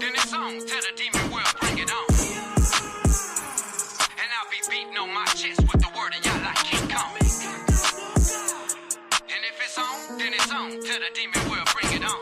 then it's on. Tell the demon world, bring it on. And I'll be beating on my chest with the word of Yah like King Kong. And if it's on, then it's on. Tell the demon world, bring it on.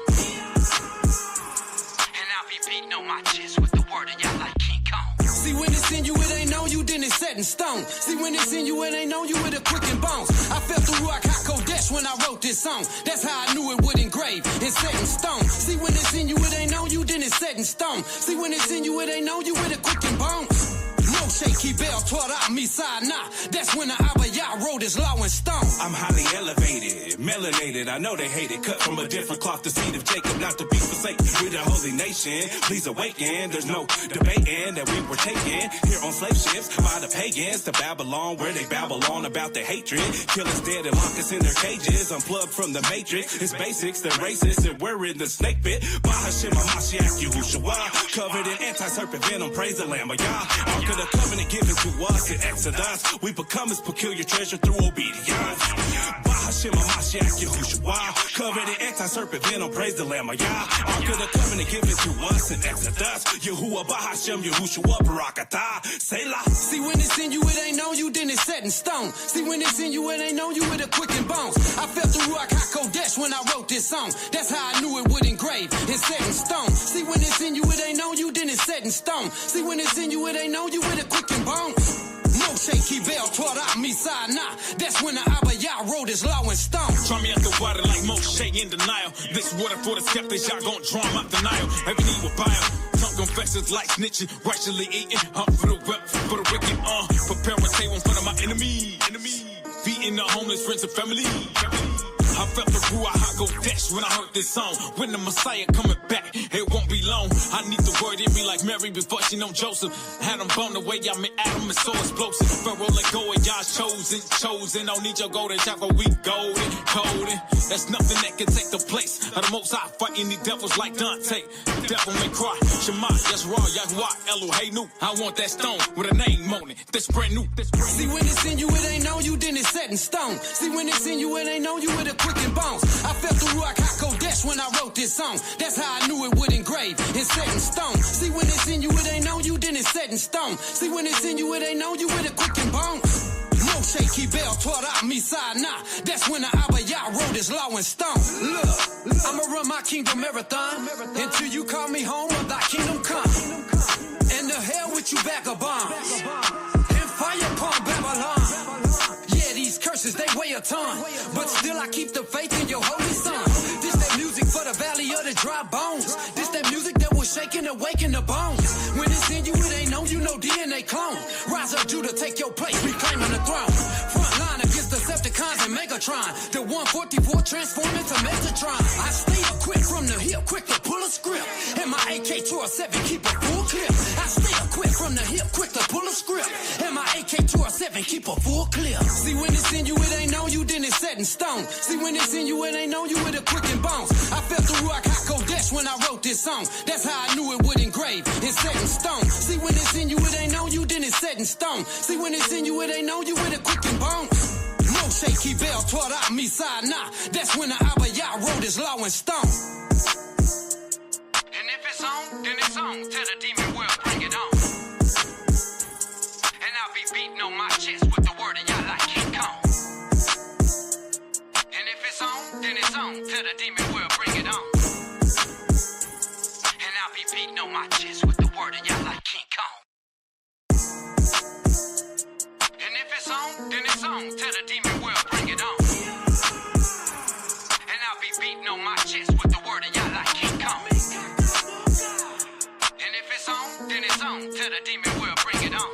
And I'll be beating on my chest with the word of Yah like King Kong. See, when it's in you, it ain't on you, then it's set in stone. See, when it's in you, it ain't on you with a quick and bones. I felt the Ruach HaKodesh when I wrote this song. That's how I knew it would engrave. It's set in stone. See, when it's in you, it ain't on you, then it's set in stone. See, when it's in you, it ain't on you with a quick and bones. Shaky Bell taught out me side nah. That's when the Abba Yah wrote his law in stone. I'm highly elevated, melanated. I know they hate it. Cut from a different cloth, the seed of Jacob, not to be forsaken. We're the holy nation. Please awaken. There's no debating that we were taken here on slave ships by the pagans to Babylon, where they babble on about their hatred. Kill us dead and lock us in their cages. Unplugged from the matrix. It's basics, they're racist, and we're in the snake pit. Bahashim Mashiach Yeshua, covered in anti-serpent venom. Praise the Lamb of Yah. Ark of the covenant given to us in Exodus. We become his peculiar treasure through obedience. Bahashim Mashiach Yeshua, covered in anti-serpent venom. Praise the Lamb of Yah. Ark of the covenant given to us in Exodus. Yahuwah Bahashim Yahushua Barakatah. Selah. See, when it's in you, it ain't on you, then it's set in stone. See, when it's in you, it ain't on you with a quick and bones. I felt the Ruach HaKodesh when I wrote this song. That's how I knew it would engrave. It's set in stone. See, when it's in you, it ain't on you, then it's set in stone. See, when it's in you, it ain't on you with a quick and bones. Moshe Kibel taught out me side nah. That's when the Abba Yah wrote his law in stone. Try me out the water like Moshe in denial. This water for the skeptics, y'all gon' draw them out the Nile. Every knee will bow. Tongue confessions like snitching, righteously eating. Hunt for the rep, for the wicked, prepare a table in front of my enemy. Beating the homeless friends and family. I felt the Ruach HaKodesh when I heard this song. When the Messiah coming back, it won't be long. I need the word in me like Mary before she know Joseph. Had him blown away, I mean Adam is so explosive. Pharaoh let go and y'all's chosen. Don't need your golden chocolate, we golden. There's nothing that can take the place of the Most High fighting these devils like Dante. The devil may cry, Shema, Yeshua, Yahuwah, Elohenu. I want that stone with a name on it. This brand new. See, when it's in you, it ain't on you, then it's set in stone. See, when it's in you, it ain't on you with a quick and bones. I felt the Ruach HaKodesh when I wrote this song. That's how I knew it would engrave. It's set in stone. See, when it's in you, it ain't on you, then it's set in stone. See, when it's in you, it ain't on you with a quick and bones. Moshe Kibel taught out me side nah. That's when the Abba Yah wrote his law in stone. Look, I'ma run my kingdom marathon until you call me home or thy kingdom come. And the hell with you vagabond. And fire upon Babylon. These curses, they weigh a ton. But still I keep the faith in your holy son. This that music for the valley of the dry bones. This that music that will shake and awaken the bones. When it's in you, it ain't on you, no DNA clone. Rise up, Judah, take your place, reclaiming the throne. Front line against the Decepticons and Megatron. The 144 transform into Metatron. I stay equipped from the hip, quick to pull a script. And my AK-207 keep a full clip. I stay equipped from the hip, quick to pull a script. And my AK-207 keep a full clip. See, when it's in you, it ain't on you, then it's set in stone. See, when it's in you, it ain't on you with a quick and bones. I felt the Ruach HaKodesh when I wrote this song. That's how I knew it would engrave. It's set in stone. See, when it's in you, it ain't on you, then it's set in stone. See, when it's in you, it ain't on you with a quick and bones. Moshe Kibel taught out me side nah. That's when the Abba Yah wrote his law in stone. And if it's on, then it's on. Tell the demon world, bring it on. And I'll be beating on my chest with the word of Yah like King Kong. And if it's on, then it's on. Tell the demon world, bring it on. And I'll be beating on my chest with the word of Yah like King Kong. And if it's on, then it's on. Tell the demon world, bring it on. And I'll be beating on my chest with the word of Yah like King Kong. And if it's on, then it's on. Tell the demon world, bring it on.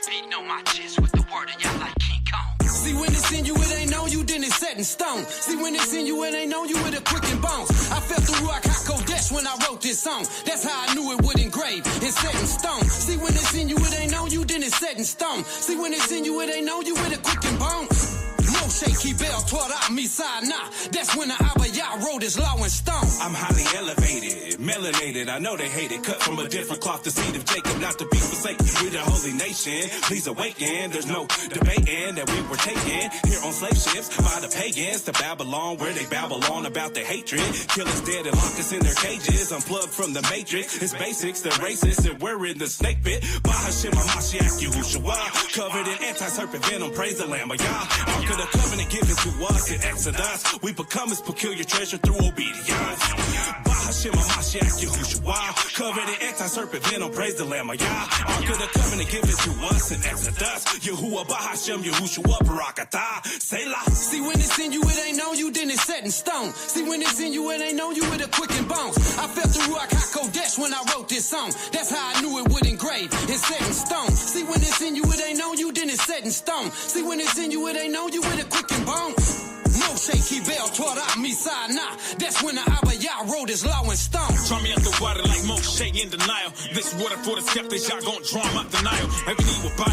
Beating on my chest with the word of Yah like King Kong. See, when it's in you, it ain't on you, then it's set in stone. See, when it's in you, it ain't on you with a quick and bones. I felt the Ruach HaKodesh when I wrote this song. That's how I knew it would engrave. It's set in stone. See, when it's in you, it ain't on you, then it's set in stone. See, when it's in you, it ain't on you with a quick and bones. Moshe Moshe Kibel taught out me Sinai. That's when the Abba Yah wrote his law in stone. I'm highly elevated, melanated. I know they hate it. Cut from a different cloth, the seed of Jacob, not to be forsaken. We're the holy nation. Please awaken. There's no debating that we were taken here on slave ships by the pagans to Babylon, where they babble on about their hatred. Kill us dead and lock us in their cages. Unplugged from the matrix. It's basics, the racist, and we're in the snake pit. By Hashem, Mashiach, Yeshua. Covered in anti-serpent venom. Praise the Lamb of Yah. Ark of the covenant given to us in Exodus. We become his peculiar treasure through obedience. By Hashem, Mashiach, Yeshua. Covered in anti-serpent venom. Praise the Lamb of Yah. Ark of the covenant given to us in Exodus. Yahuwah, by Hashem, Yahushua, Barakatah. Selah. See, when it's in you, it ain't on you, then it's set in stone. See, when it's in you, it ain't on you, it a quicken bones. I felt the Ruach HaKodesh when I wrote this song. That's how I knew it would engrave. It's set in stone. See, when it's in you, it ain't on you, then it's set in stone. See, when it's in you, it ain't on you, it a quicken bones. Moshe Kibel taught out me Sinai. That's when the Abba Yah wrote his law in stone. Draw me out the water like Moshe in denial. This water for the skeptics, y'all gon' draw them out the Nile. Every knee will bow.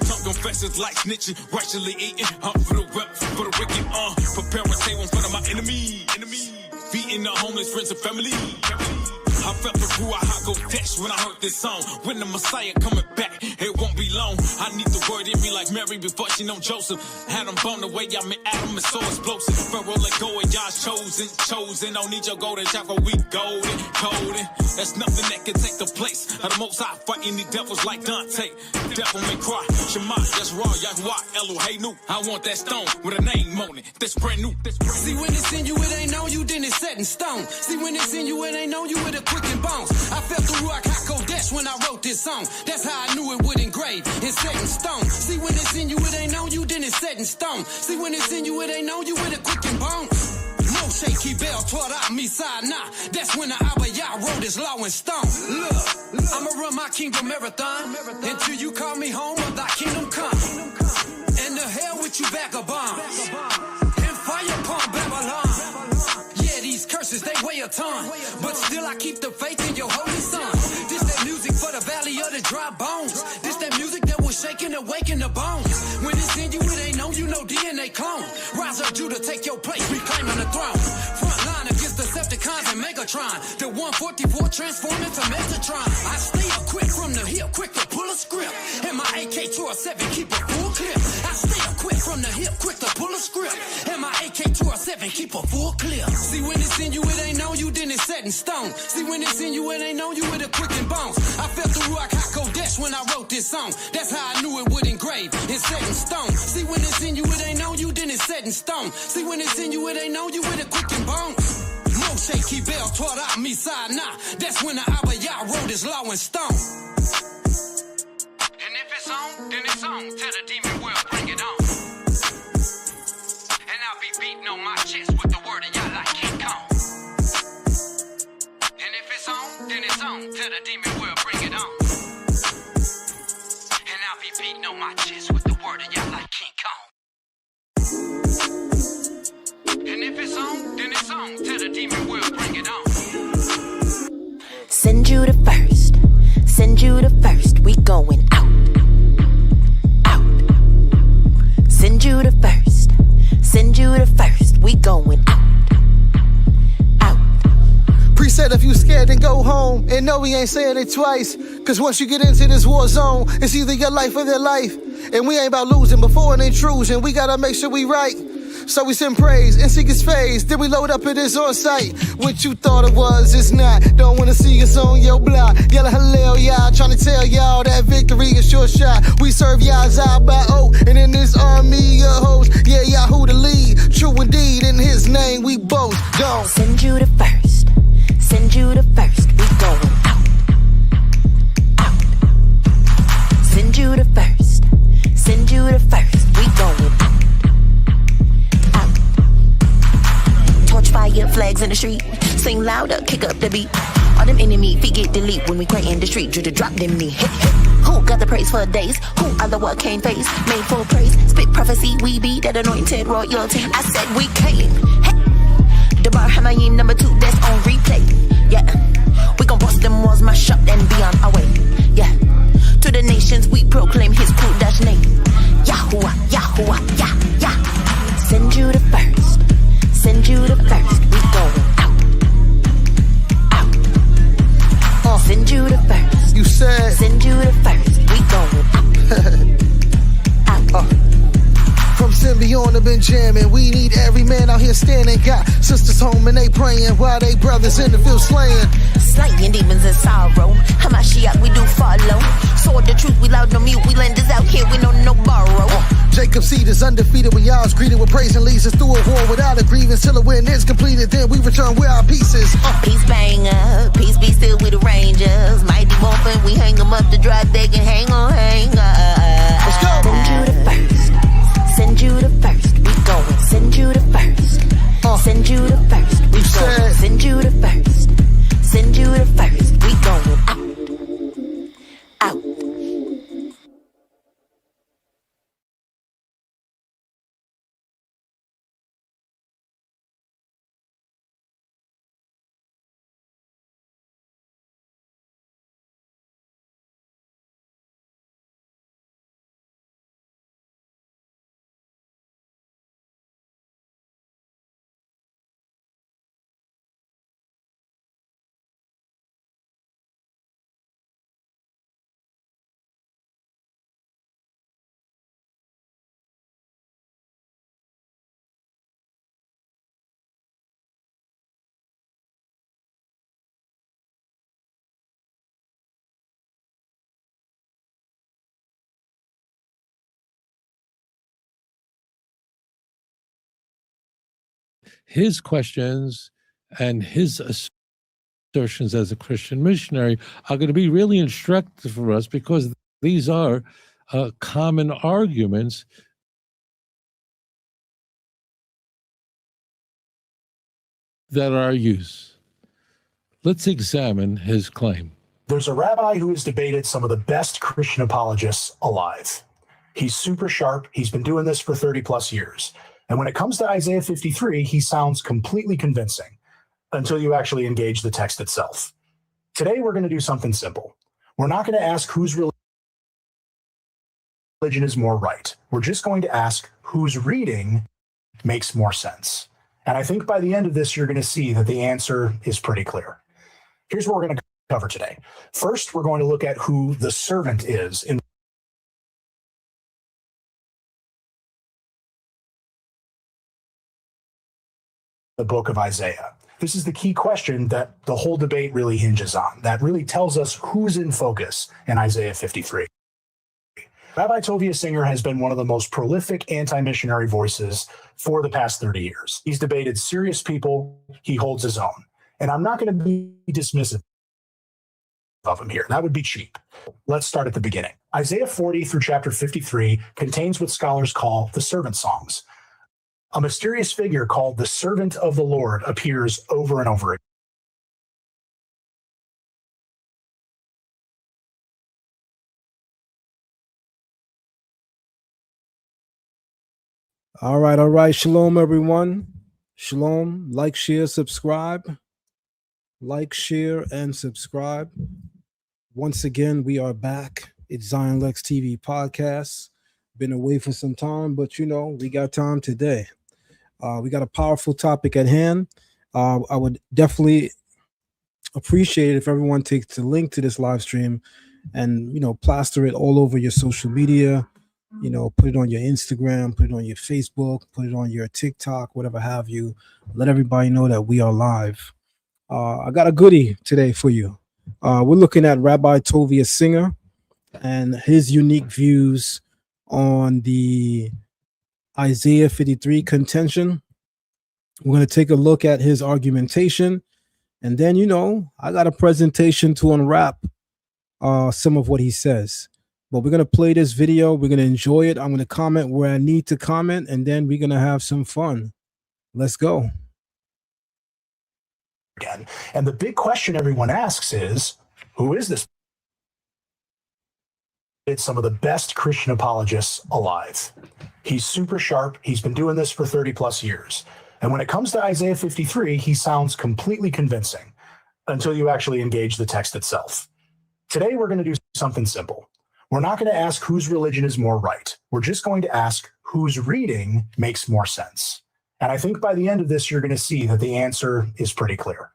Tongue confesses like snitching, righteously eating. Hunt for the wealth, for the wicked. Prepare a table in front of my enemy. Feeding the homeless, friends and family. I felt the Ruach HaKodesh when I heard this song. When the Messiah coming back, it won't be long. I need the word in me like Mary before she know Joseph. Had him blown away, I met Adam and so explosive. Pharaoh let go and y'all chosen. Don't need your golden shackle, we golden. There's nothing that can take the place of the Most High fighting the devils like Dante. Devil may cry, Shema, that's raw, Yahweh, Elohenu. I want that stone with a name on it. That's brand new. See, when it's in you, it ain't on you, then it's set in stone. See, when it's in you, it ain't on you, it a quicken bones. I felt the Ruach HaKodesh when I wrote this song. That's how I knew it would engrave. It's set in stone. See, when it's in you, it ain't on you, then it's set in stone. See, when it's in you, it ain't on you, it a quicken bones. Moshe Kibel taught out me Sinai. That's when the Abba Yah wrote his law in stone. Look, I'ma run my kingdom marathon until you call me home or thy kingdom come. And the hell with you vagabonds and fire upon Babylon. Yeah, these curses, they weigh a ton, but still I keep the faith in your holy son. This that music for the valley of the dry bones. This that music that will shake and awaken the bones. When it's in you, it ain't on you, no DNA clone. Rise up, Judah, take your place, reclaiming the throne. Front line against Decepticons and Megatron. The 144 transform into Metatron. I stay equipped from the hip, quick to pull a script. And my AK-207 keep a full clip. I stay equipped from the hip, quick to pull a script. And my AK-207 keep a full clip. See, when it's in you, it ain't on you, then it's set in stone. See, when it's in you, it ain't on you, it a quicken bones. I felt the Ruach HaKodesh when I wrote this song. That's how I knew it would engrave. It's set in stone. See, when it's in you, it ain't on you, then it's set in stone. See, when it's in you, it ain't on you, it a quicken bones. Moshe Kibel taught out me Sinai. That's when the Abba Yah wrote his law in stone. And if it's on, then it's on. Tell the demon world, bring it on. And I'll be beating on my chest with the word of Yah like King Kong. And if it's on, then it's on. Tell the demon world, bring it on. And I'll be beating on my chest with the word of Yah like King Kong. And if it's on, then it's on. Tell the demon world, bring it on. Send you the first. Send you the first. We going out. Out. Send you the first. Send you the first. We going out. Out. Preset, if you scared, then go home. And no, we ain't saying it twice. Cause once you get into this war zone, it's either your life or their life. And we ain't about losing before an intrusion. We gotta make sure we right. So we send praise and seek his face. Then we load up at his on site. What you thought it was, it's not. Don't wanna see us on your block. Yelling hallelujah, trying to tell y'all that victory is your shot. We serve Yah's by O, and in this army of hosts, yeah, Yahoo the lead. True indeed, in his name we boast. Don't send you the first. Send you the first. We going out. Out. Send you the first. Send you the first. We going out. Torch fire, flags in the street. Sing louder, kick up the beat. All them enemy feet get delete when we cray in the street. Drew to drop them knee. Who got the praise for days? Who are the what came face? Made full praise, spit prophecy. We be that anointed royalty. I said we came. Hey. The bar Hamayim number 2, that's on replay. Yeah, we gon' bust them walls, mash up and be on our way. Yeah, to the nations we proclaim his Kudash name. Yahuwah, Yahuwah, Yah, Yah. Send have been jamming. We need every man out here standing. Got sisters home and they praying while they brothers in the field slaying. Slaying demons in sorrow. Mashiach, we do follow. Sword the truth, we loud no mute. We lenders out here, we know no borrow. Jacob's seed is undefeated. We all greeted with praise and leads us through a war without a grievance. Till the win is completed, then we return with our pieces. Peace banger, peace be still with the Rangers. Mighty morphin', we hang them up the drive, they can hang on, hang up. Let's go. Send you the first, send you the first, we going. Send you the first, send you the first, we going. Send you the first, send you the first, we going out, out. His questions and his assertions as a Christian missionary are going to be really instructive for us, because these are common arguments that are used. Let's examine his claim. There's a rabbi who has debated some of the best Christian apologists alive. He's super sharp. He's been doing this for 30 plus years. And when it comes to Isaiah 53, he sounds completely convincing until you actually engage the text itself. Today, we're going to do something simple. We're not going to ask whose religion is more right. We're just going to ask whose reading makes more sense. And I think by the end of this, you're going to see that the answer is pretty clear. Here's what we're going to cover today. First, we're going to look at who the servant is in the book of Isaiah. This is the key question that the whole debate really hinges on. That really tells us who's in focus in Isaiah 53. Rabbi Tovia Singer has been one of the most prolific anti-missionary voices for the past 30 years. He's debated serious people. He holds his own. And I'm not going to be dismissive of him here. That would be cheap. Let's start at the beginning. Isaiah 40 through chapter 53 contains what scholars call the servant songs. A mysterious figure called the servant of the Lord appears over and over again. All right. Shalom, everyone. Shalom. Like, share, subscribe. Like, share, and subscribe. Once again, we are back. It's Zion Lexx TV Podcast. Been away for some time, but we got time today. We got a powerful topic at hand. I would definitely appreciate it if everyone takes the link to this live stream and, plaster it all over your social media. Put it on your Instagram, put it on your Facebook, put it on your TikTok, whatever have you. Let everybody know that we are live. I got a goodie today for you. We're looking at Rabbi Tovia Singer and his unique views on the Isaiah 53 contention. We're going to take a look at his argumentation. And then, I got a presentation to unwrap some of what he says. But we're going to play this video. We're going to enjoy it. I'm going to comment where I need to comment. And then we're going to have some fun. Let's go. Again. And the big question everyone asks is, who is this? It's some of the best Christian apologists alive. He's super sharp. He's been doing this for 30 plus years. And when it comes to Isaiah 53, he sounds completely convincing until you actually engage the text itself. Today, we're going to do something simple. We're not going to ask whose religion is more right. We're just going to ask whose reading makes more sense. And I think by the end of this, you're going to see that the answer is pretty clear.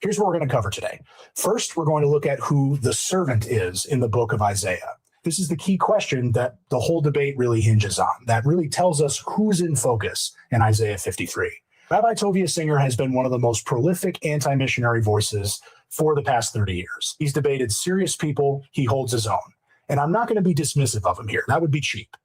Here's what we're going to cover today. First, we're going to look at who the servant is in the book of Isaiah. This is the key question that the whole debate really hinges on, that really tells us who's in focus in Isaiah 53. Rabbi Tovia Singer has been one of the most prolific anti-missionary voices for the past 30 years. He's debated serious people. He holds his own. And I'm not going to be dismissive of him here. That would be cheap.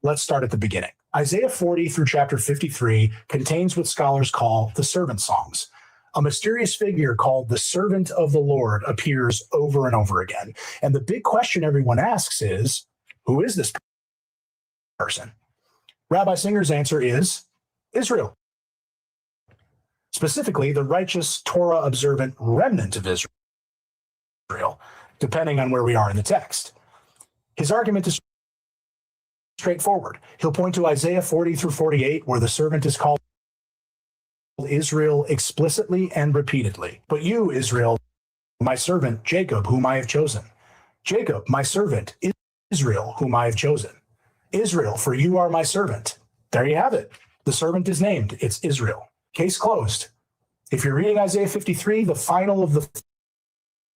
Let's start at the beginning. Isaiah 40 through chapter 53 contains what scholars call the servant songs. A mysterious figure called the servant of the Lord appears over and over again. And the big question everyone asks is, who is this person? Rabbi Singer's answer is Israel. Specifically, the righteous Torah-observant remnant of Israel, depending on where we are in the text. His argument is straightforward. He'll point to Isaiah 40 through 48, where the servant is called Israel explicitly and repeatedly. But you, Israel, my servant, Jacob, whom I have chosen. Jacob, my servant, Israel, whom I have chosen. Israel, for you are my servant. There you have it. The servant is named. It's Israel. Case closed. If you're reading Isaiah 53, the final of the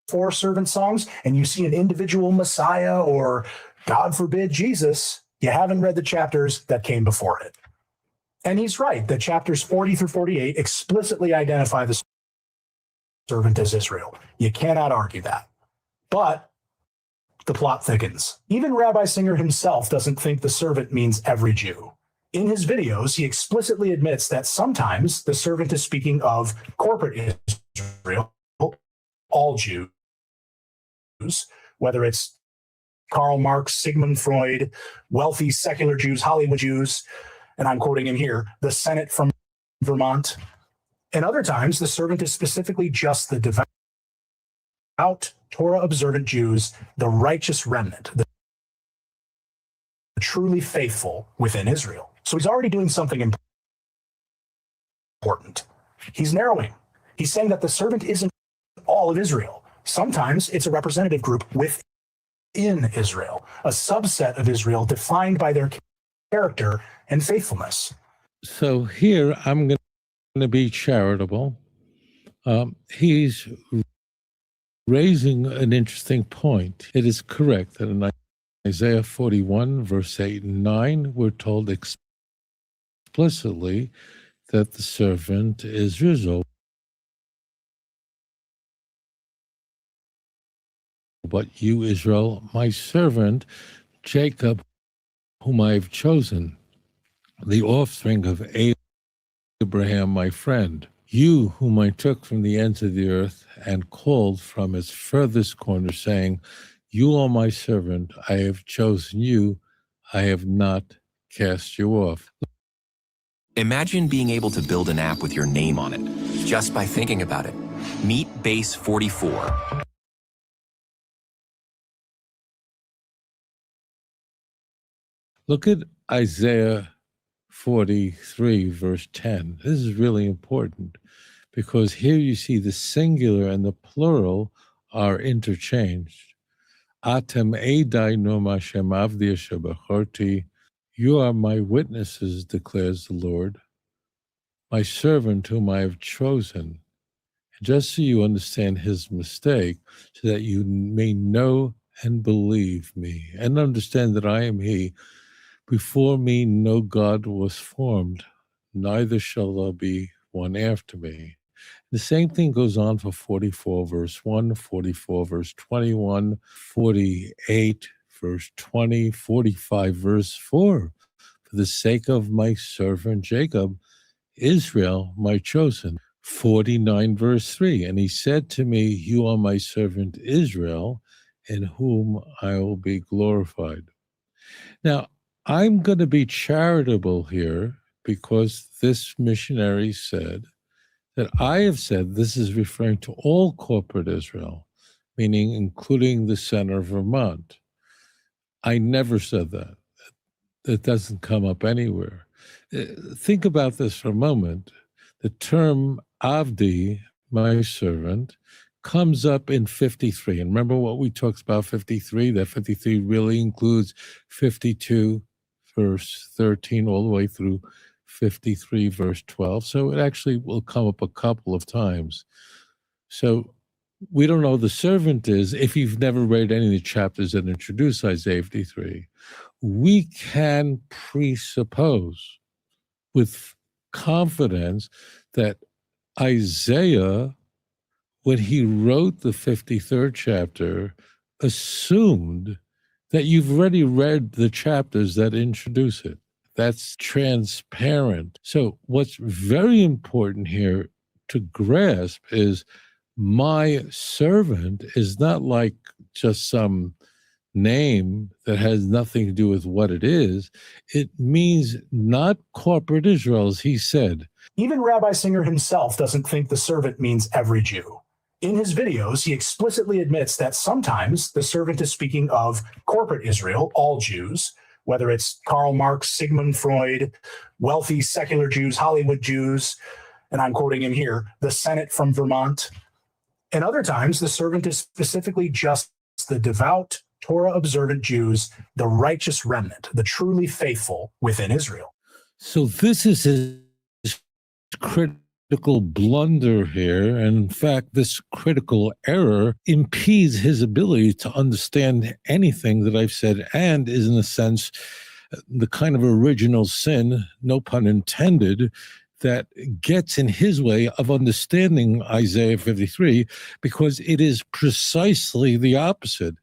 4 servant songs, and you see an individual Messiah or, God forbid, Jesus, you haven't read the chapters that came before it. And he's right that chapters 40 through 48 explicitly identify the servant as Israel. You cannot argue that. But the plot thickens. Even Rabbi Singer himself doesn't think the servant means every Jew. In his videos, he explicitly admits that sometimes the servant is speaking of corporate Israel, all Jews, whether it's Karl Marx, Sigmund Freud, wealthy secular Jews, Hollywood Jews, and I'm quoting him here, the Senate from Vermont. And other times, the servant is specifically just the devout, Torah-observant Jews, the righteous remnant, the truly faithful within Israel. So he's already doing something important. He's narrowing. He's saying that the servant isn't all of Israel. Sometimes it's a representative group within Israel, a subset of Israel defined by their character and faithfulness. So here I'm going to be charitable. He's raising an interesting point. It is correct that in Isaiah 41, verse 8 and 9, we're told explicitly that the servant is Israel. But you, Israel, my servant, Jacob, whom I have chosen, the offspring of Abraham, my friend, you whom I took from the ends of the earth and called from its furthest corner, saying, you are my servant, I have chosen you, I have not cast you off. Imagine being able to build an app with your name on it, just by thinking about it. Meet Base 44. Look at Isaiah 43, verse 10. This is really important because here you see the singular and the plural are interchanged. Atem edai nom Hashem avdi asher bacharti. You are my witnesses, declares the Lord, my servant whom I have chosen. Just so you understand his mistake, so that you may know and believe me, and understand that I am he. Before me no God was formed, neither shall there be one after me. The same thing goes on for 44 verse 1, 44 verse 21, 48 verse 20, 45 verse 4. For the sake of my servant Jacob, Israel, my chosen. 49 verse 3. And he said to me, you are my servant Israel, in whom I will be glorified. Now, I'm going to be charitable here because this missionary said that I have said this is referring to all corporate Israel, meaning including the center of Vermont. I never said that. That doesn't come up anywhere. Think about this for a moment. The term Avdi, my servant, comes up in 53. And remember what we talked about 53? That 53 really includes 52, verse 13, all the way through 53, verse 12. So it actually will come up a couple of times. So we don't know who the servant is if you've never read any of the chapters that introduce Isaiah 53. We can presuppose with confidence that Isaiah, when he wrote the 53rd chapter, assumed that you've already read the chapters that introduce it. That's transparent. So what's very important here to grasp is my servant is not like just some name that has nothing to do with what it is. It means not corporate Israel, as he said. Even Rabbi Singer himself doesn't think the servant means every Jew. In his videos, he explicitly admits that sometimes the servant is speaking of corporate Israel, all Jews, whether it's Karl Marx, Sigmund Freud, wealthy secular Jews, Hollywood Jews, and I'm quoting him here, the Senate from Vermont. And other times, the servant is specifically just the devout, Torah-observant Jews, the righteous remnant, the truly faithful within Israel. So this is his critical blunder here. And in fact, this critical error impedes his ability to understand anything that I've said, and is in a sense the kind of original sin, no pun intended, that gets in his way of understanding Isaiah 53, because it is precisely the opposite.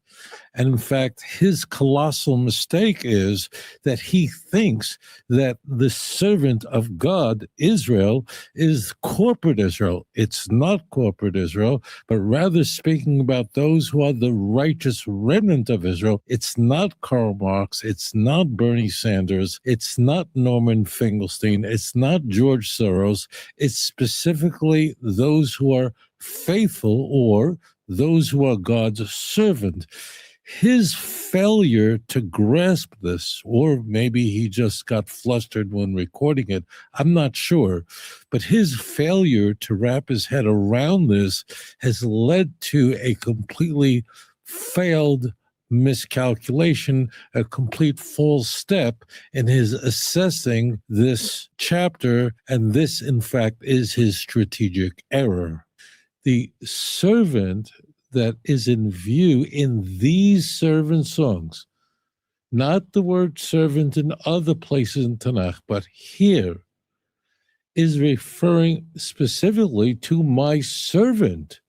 And in fact, his colossal mistake is that he thinks that the servant of God, Israel, is corporate Israel. It's not corporate Israel, but rather speaking about those who are the righteous remnant of Israel. It's not Karl Marx. It's not Bernie Sanders. It's not Norman Finkelstein. It's not George Soros. It's specifically those who are faithful, or those who are God's servant. His failure to grasp this, or maybe he just got flustered when recording it, I'm not sure, but his failure to wrap his head around this has led to a completely failed miscalculation, a complete false step in his assessing this chapter, and this, in fact, is his strategic error. The servant that is in view in these servant songs, not the word servant in other places in Tanakh, but here, is referring specifically to my servant,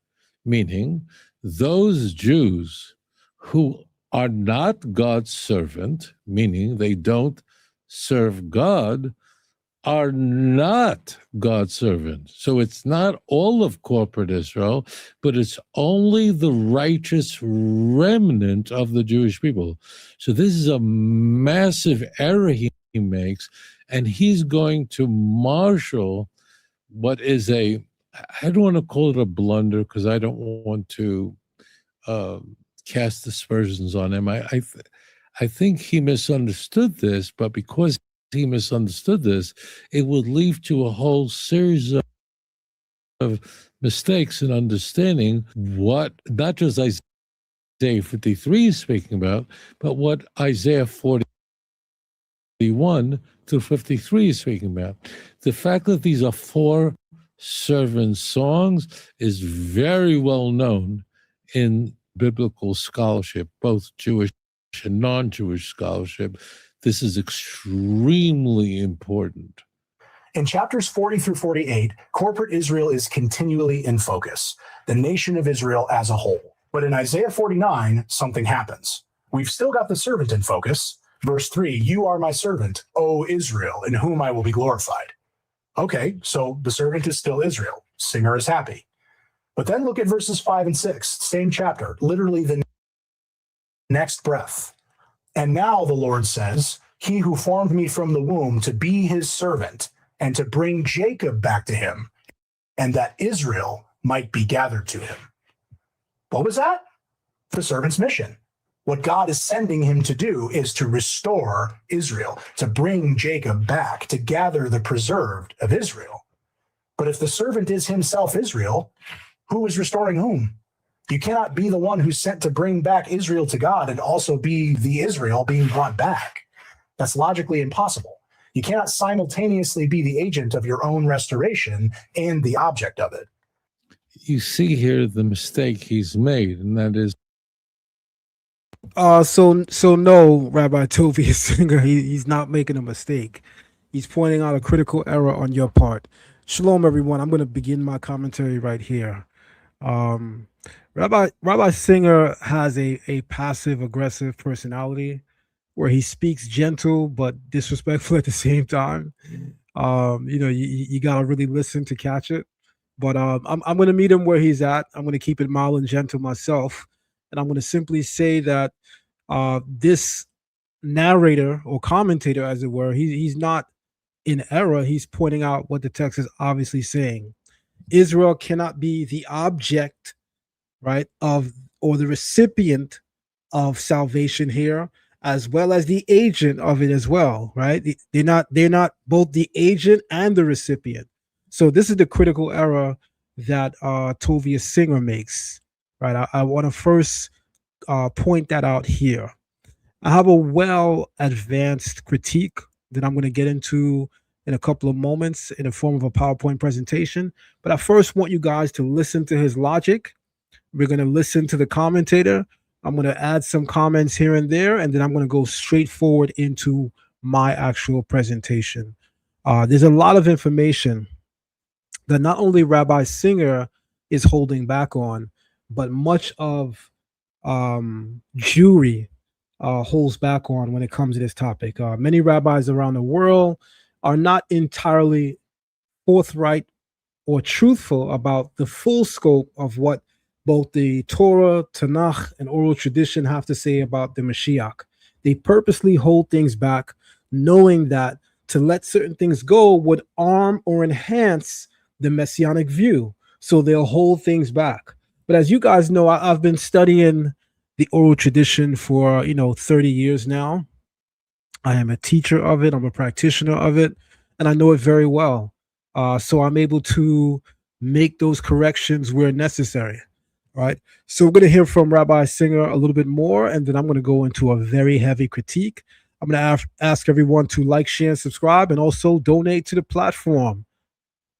meaning those Jews who are not God's servant, meaning they don't serve God, are not God's servant. So it's not all of corporate Israel, but it's only the righteous remnant of the Jewish people. So this is a massive error he makes, and he's going to marshal what is I don't want to call it a blunder, because I don't want to cast aspersions on him. I think he misunderstood this, but because he misunderstood this, it would lead to a whole series of mistakes in understanding what not just Isaiah 53 is speaking about, but what Isaiah 41 through 53 is speaking about. The fact that these are four servant songs is very well known in biblical scholarship, both Jewish and non-Jewish scholarship. This is extremely important. In chapters 40 through 48, corporate Israel is continually in focus, the nation of Israel as a whole. But in Isaiah 49, something happens. We've still got the servant in focus. Verse 3, you are my servant, O Israel, in whom I will be glorified. Okay, so the servant is still Israel. Singer is happy. But then look at verses 5 and 6, same chapter, literally the next breath. And now the Lord says, he who formed me from the womb to be his servant and to bring Jacob back to him, and that Israel might be gathered to him. What was that? The servant's mission. What God is sending him to do is to restore Israel, to bring Jacob back, to gather the preserved of Israel. But if the servant is himself Israel, who is restoring whom? You cannot be the one who's sent to bring back Israel to God and also be the Israel being brought back. That's logically impossible. You cannot simultaneously be the agent of your own restoration and the object of it. you see here the mistake he's made, and that is So no, Rabbi Tovia Singer, he's not making a mistake. He's pointing out a critical error on your part. Shalom, everyone. I'm going to begin my commentary right here. Rabbi Singer has a passive aggressive personality where he speaks gentle but disrespectful at the same time. You gotta really listen to catch it. But I'm gonna meet him where he's at. I'm gonna keep it mild and gentle myself, and I'm gonna simply say that this narrator or commentator, as it were, he's not in error. He's pointing out what the text is obviously saying. Israel cannot be the object, right, of or the recipient of salvation here, as well as the agent of it as well, right? They're not both the agent and the recipient. So this is the critical error that Tovia Singer makes, right? I want to first point that out here. I have a well advanced critique that I'm going to get into in a couple of moments in the form of a PowerPoint presentation. But I first want you guys to listen to his logic. We're going to listen to the commentator. I'm going to add some comments here and there, and then I'm going to go straight forward into my actual presentation. There's a lot of information that not only Rabbi Singer is holding back on, but much of Jewry holds back on when it comes to this topic. Many rabbis around the world are not entirely forthright or truthful about the full scope of what both the Torah, Tanakh, and oral tradition have to say about the Mashiach. They purposely hold things back, knowing that to let certain things go would arm or enhance the Messianic view. So they'll hold things back. But as you guys know, I've been studying the oral tradition for 30 years now. I am a teacher of it. I'm a practitioner of it, and I know it very well. So I'm able to make those corrections where necessary. Right. So we're going to hear from Rabbi Singer a little bit more, and then I'm going to go into a very heavy critique. I'm going to ask everyone to like, share, and subscribe, and also donate to the platform.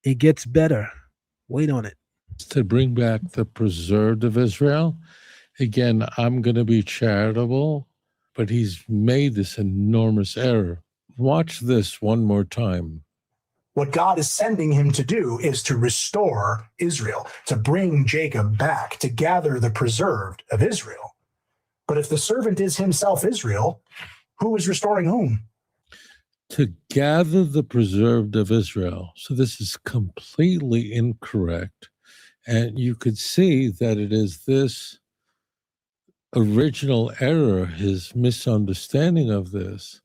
It gets better. Wait on it. to bring back the preserved of Israel. Again, I'm going to be charitable, but he's made this enormous error. Watch this one more time. What God is sending him to do is to restore Israel, to bring Jacob back, to gather the preserved of Israel. But if the servant is himself Israel, who is restoring whom? To gather the preserved of Israel. So this is completely incorrect. And you could see that it is this original error, his misunderstanding of this,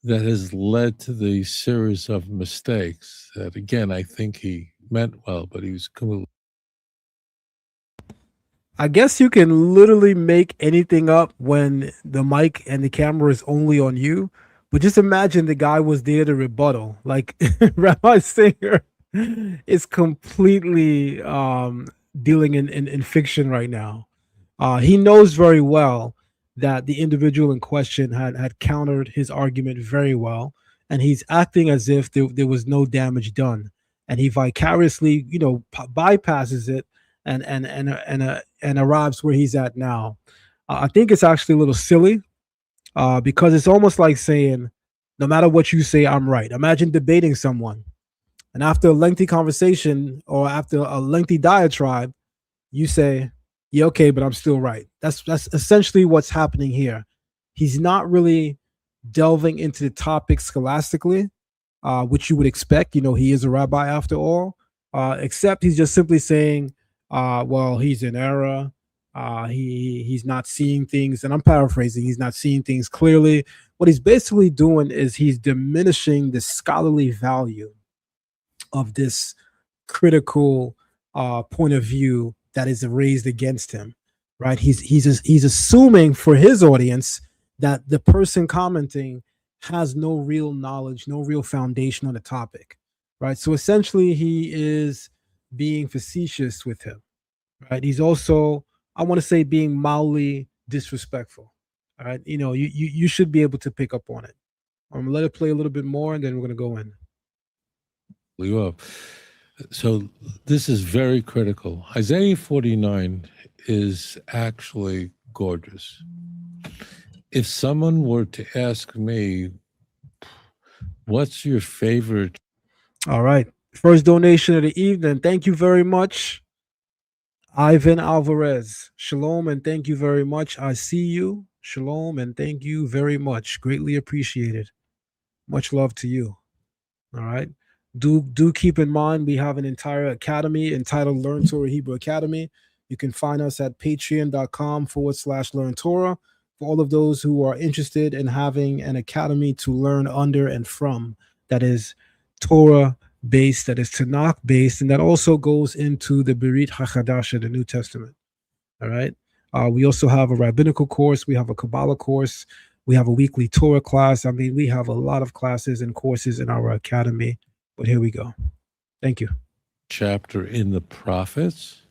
that has led to the series of mistakes that, again, I think he meant well, but he was completely. I guess you can literally make anything up when the mic and the camera is only on you. But just imagine the guy was there to rebuttal. Like Rabbi Singer is completely dealing in fiction right now. He knows very well that the individual in question had countered his argument very well, and he's acting as if there was no damage done, and he vicariously, bypasses it and arrives where he's at now. I think it's actually a little silly because it's almost like saying, no matter what you say, I'm right. Imagine debating someone, and after a lengthy conversation or after a lengthy diatribe, you say, yeah, okay, but I'm still right. That's essentially what's happening here. He's not really delving into the topic scholastically, which you would expect. He is a rabbi after all, except he's just simply saying, well, he's in error. He's not seeing things, and I'm paraphrasing. He's not seeing things clearly. What he's basically doing is he's diminishing the scholarly value of this critical point of view that is raised against him, right? He's assuming for his audience that the person commenting has no real knowledge, no real foundation on the topic, right? So essentially, he is being facetious with him, right? He's also, I want to say, being mildly disrespectful, all right? You should be able to pick up on it. I'm gonna let it play a little bit more, and then we're gonna go in. You up. So this is very critical. Isaiah 49 is actually gorgeous. If someone were to ask me, what's your favorite? All right. First donation of the evening. Thank you very much, Ivan Alvarez. Shalom and thank you very much. I see you. Shalom and thank you very much. Greatly appreciated. Much love to you. All right. Do keep in mind we have an entire academy entitled Learn Torah Hebrew Academy. You can find us at patreon.com/Learn Torah for all of those who are interested in having an academy to learn under and from that is Torah based, that is Tanakh based, and that also goes into the Berit HaChadash, the New Testament. All right. We also have a rabbinical course. We have a Kabbalah course. We have a weekly Torah class. I mean, we have a lot of classes and courses in our academy. But here we go. Thank you. Chapter in the prophets?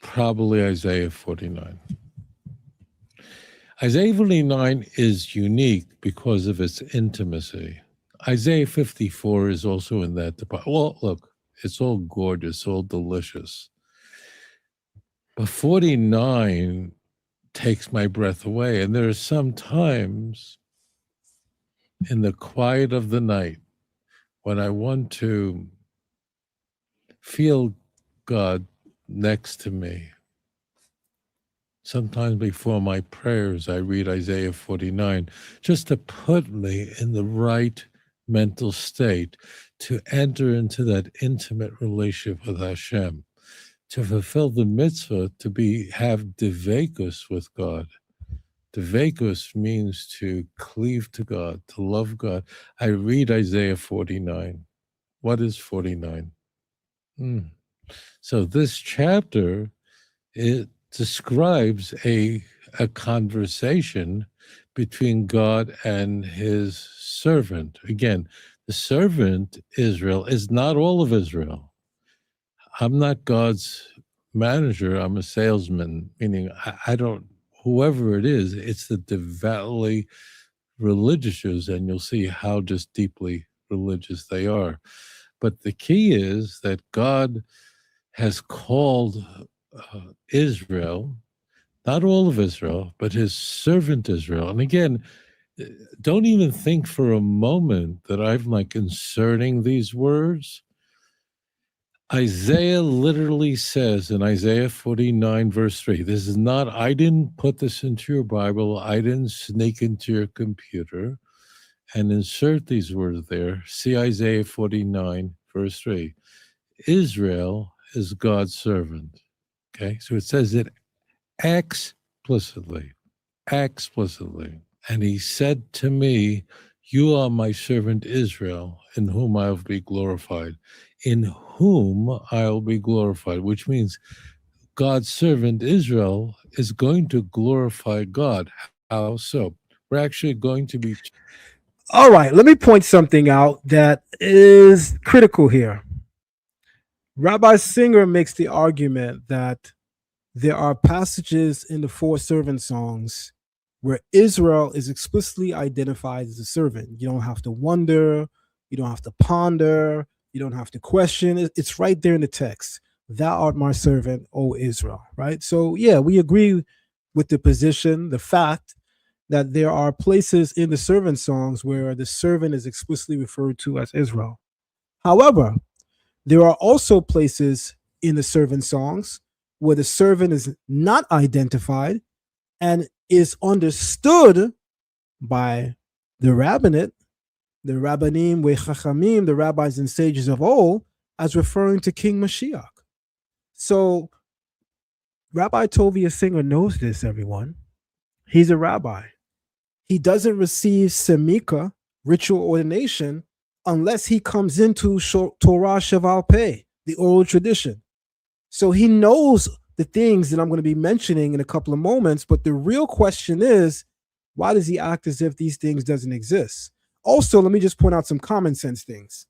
Probably Isaiah 49. Isaiah 49 is unique because of its intimacy. Isaiah 54 is also in that department. Well, look, it's all gorgeous, all delicious. But 49 takes my breath away. And there are some times in the quiet of the night when I want to feel God next to me. Sometimes before my prayers, I read Isaiah 49 just to put me in the right mental state to enter into that intimate relationship with Hashem, to fulfill the mitzvah, to have dveikus with God. Dveikus means to cleave to God, to love God. I read Isaiah 49. What is 49? So this chapter, it describes a conversation between God and his servant. Again, the servant, Israel, is not all of Israel. I'm not God's manager. I'm a salesman, meaning I don't, whoever it is, it's the devoutly religious Jews, and you'll see how just deeply religious they are. But the key is that God has called Israel, not all of Israel, but his servant Israel. And again, don't even think for a moment that I'm like inserting these words. Isaiah literally says in Isaiah 49, verse 3, this is not, I didn't put this into your Bible, I didn't sneak into your computer and insert these words there. See Isaiah 49, verse 3. Israel is God's servant. Okay, so it says it explicitly. And he said to me, you are my servant Israel, in whom I'll be glorified. In whom I'll be glorified, which means God's servant Israel is going to glorify God. How so? We're actually going to be... All right, let me point something out that is critical here. Rabbi Singer makes the argument that there are passages in the four servant songs where Israel is explicitly identified as a servant. You don't have to wonder, you don't have to ponder, you don't have to question it. It's right there in the text. Thou art my servant, O Israel, right? So yeah, we agree with the position, the fact that there are places in the servant songs where the servant is explicitly referred to as Israel. However, there are also places in the servant songs where the servant is not identified and is understood by the rabbinate, the rabbanim, chachamim, the rabbis and sages of old, as referring to King Mashiach. So Rabbi Tovia Singer knows this, everyone. He's a rabbi. He doesn't receive semika, ritual ordination, unless he comes into Torah Sheval Peh, the oral tradition. So he knows the things that I'm going to be mentioning in a couple of moments, but the real question is, why does he act as if these things doesn't exist? Also, let me just point out some common sense things.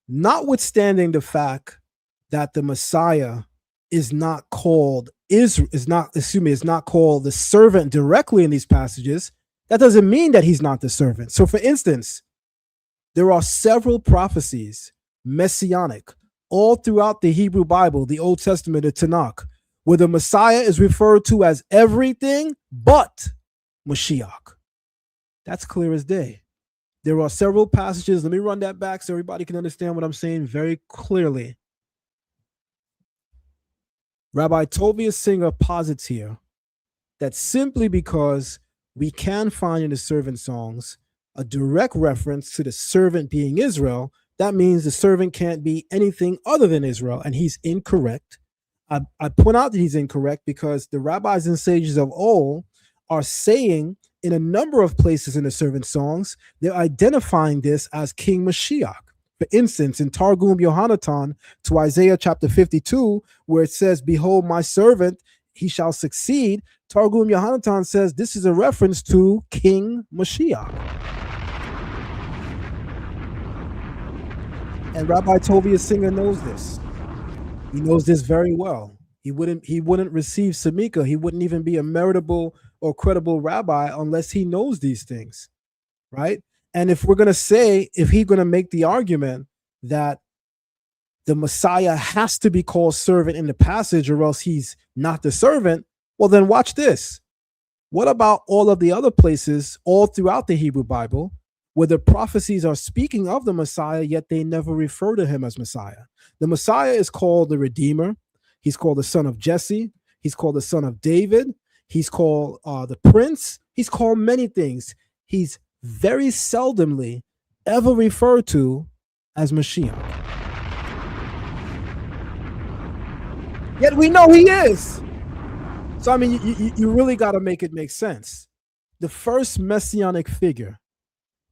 Notwithstanding the fact that the Messiah is not called is not called the servant directly in these passages, that doesn't mean that he's not the servant. So for instance, There are several prophecies, Messianic, all throughout the Hebrew Bible, the Old Testament, the Tanakh, where the Messiah is referred to as everything but Mashiach. That's clear as day. There are several passages. Let me run that back so everybody can understand what I'm saying very clearly. Rabbi Tovia Singer posits here that simply because we can find in the servant songs a direct reference to the servant being Israel, that means the servant can't be anything other than Israel, and he's incorrect. I point out that he's incorrect because the rabbis and sages of old are saying in a number of places in the servant songs, they're identifying this as King Mashiach. For instance, in Targum Yohanatan to Isaiah chapter 52, where it says, behold, my servant, he shall succeed. Targum Yohanatan says this is a reference to King Mashiach. And Rabbi Tovia Singer knows this. He knows this very well. He wouldn't receive Samika. He wouldn't even be a meritable or credible rabbi unless he knows these things, right? And if we're going to say, if he's going to make the argument that the Messiah has to be called servant in the passage or else he's not the servant, well, then watch this. What about all of the other places all throughout the Hebrew Bible where the prophecies are speaking of the Messiah, yet they never refer to him as Messiah? The Messiah is called the Redeemer. He's called the son of Jesse. He's called the son of David. He's called the Prince. He's called many things. He's very seldomly ever referred to as Mashiach. Yet we know he is. So, I mean, you really got to make it make sense. The first messianic figure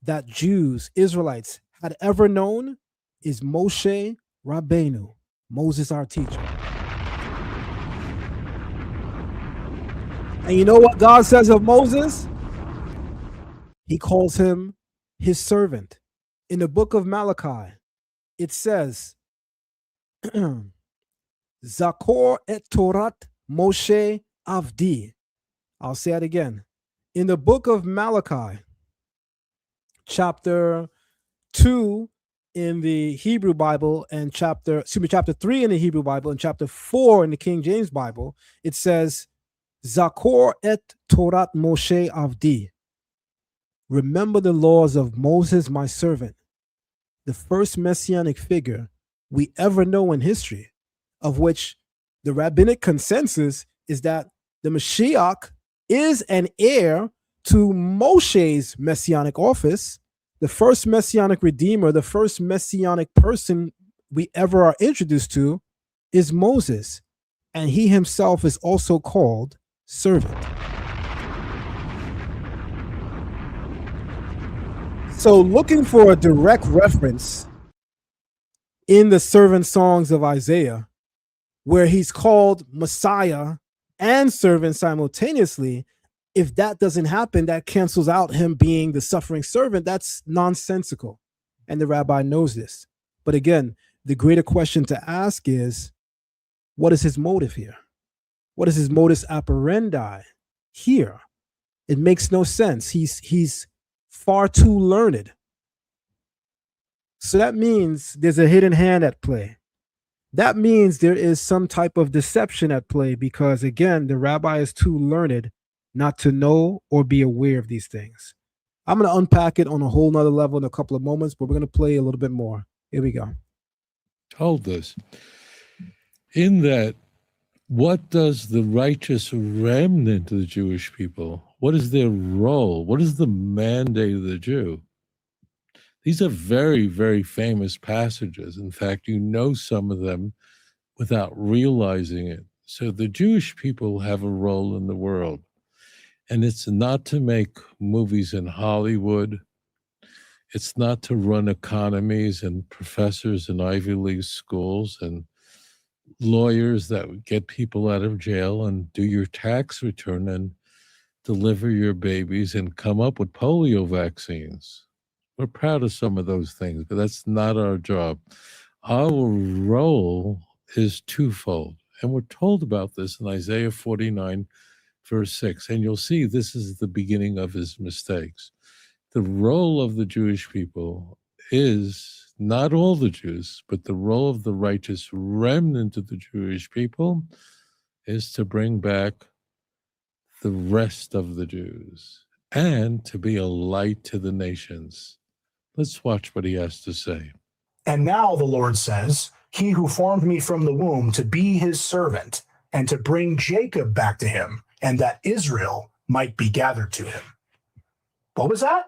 that Jews, Israelites, had ever known is Moshe Rabbeinu, Moses, our teacher. And you know what God says of Moses? He calls him his servant. In the book of Malachi, it says, Zakor et Torat Moshe Avdi. I'll say it again. In the book of Malachi, chapter 2 in the Hebrew Bible and chapter 3 in the Hebrew Bible and chapter 4 in the King James Bible, it says, Zakor et Torat Moshe Avdi. Remember the laws of Moses, my servant. The first messianic figure we ever know in history, of which the rabbinic consensus is that the Mashiach is an heir to Moshe's messianic office. The first messianic redeemer, the first messianic person we ever are introduced to is Moses. And he himself is also called servant. So looking for a direct reference in the servant songs of Isaiah, where he's called Messiah and servant simultaneously, if that doesn't happen, that cancels out him being the suffering servant. That's nonsensical. And the rabbi knows this. But again, the greater question to ask is, what is his motive here? What is his modus operandi here? It makes no sense. He's far too learned. So that means there's a hidden hand at play. That means there is some type of deception at play because, again, the rabbi is too learned not to know or be aware of these things. I'm going to unpack it on a whole nother level in a couple of moments, but we're going to play a little bit more. Here we go. Told us in that, what does the righteous remnant of the Jewish people, what is their role? What is the mandate of the Jew? These are very, very famous passages. In fact, you know some of them without realizing it. So the Jewish people have a role in the world. And it's not to make movies in Hollywood. It's not to run economies and professors in Ivy League schools and lawyers that would get people out of jail and do your tax return and deliver your babies and come up with polio vaccines. We're proud of some of those things, but that's not our job. Our role is twofold. And we're told about this in Isaiah 49, verse 6. And you'll see this is the beginning of his mistakes. The role of the Jewish people is not all the Jews, but the role of the righteous remnant of the Jewish people is to bring back the rest of the Jews and to be a light to the nations. Let's watch what he has to say. And now the Lord says, he who formed me from the womb to be his servant and to bring Jacob back to him, and that Israel might be gathered to him. What was that?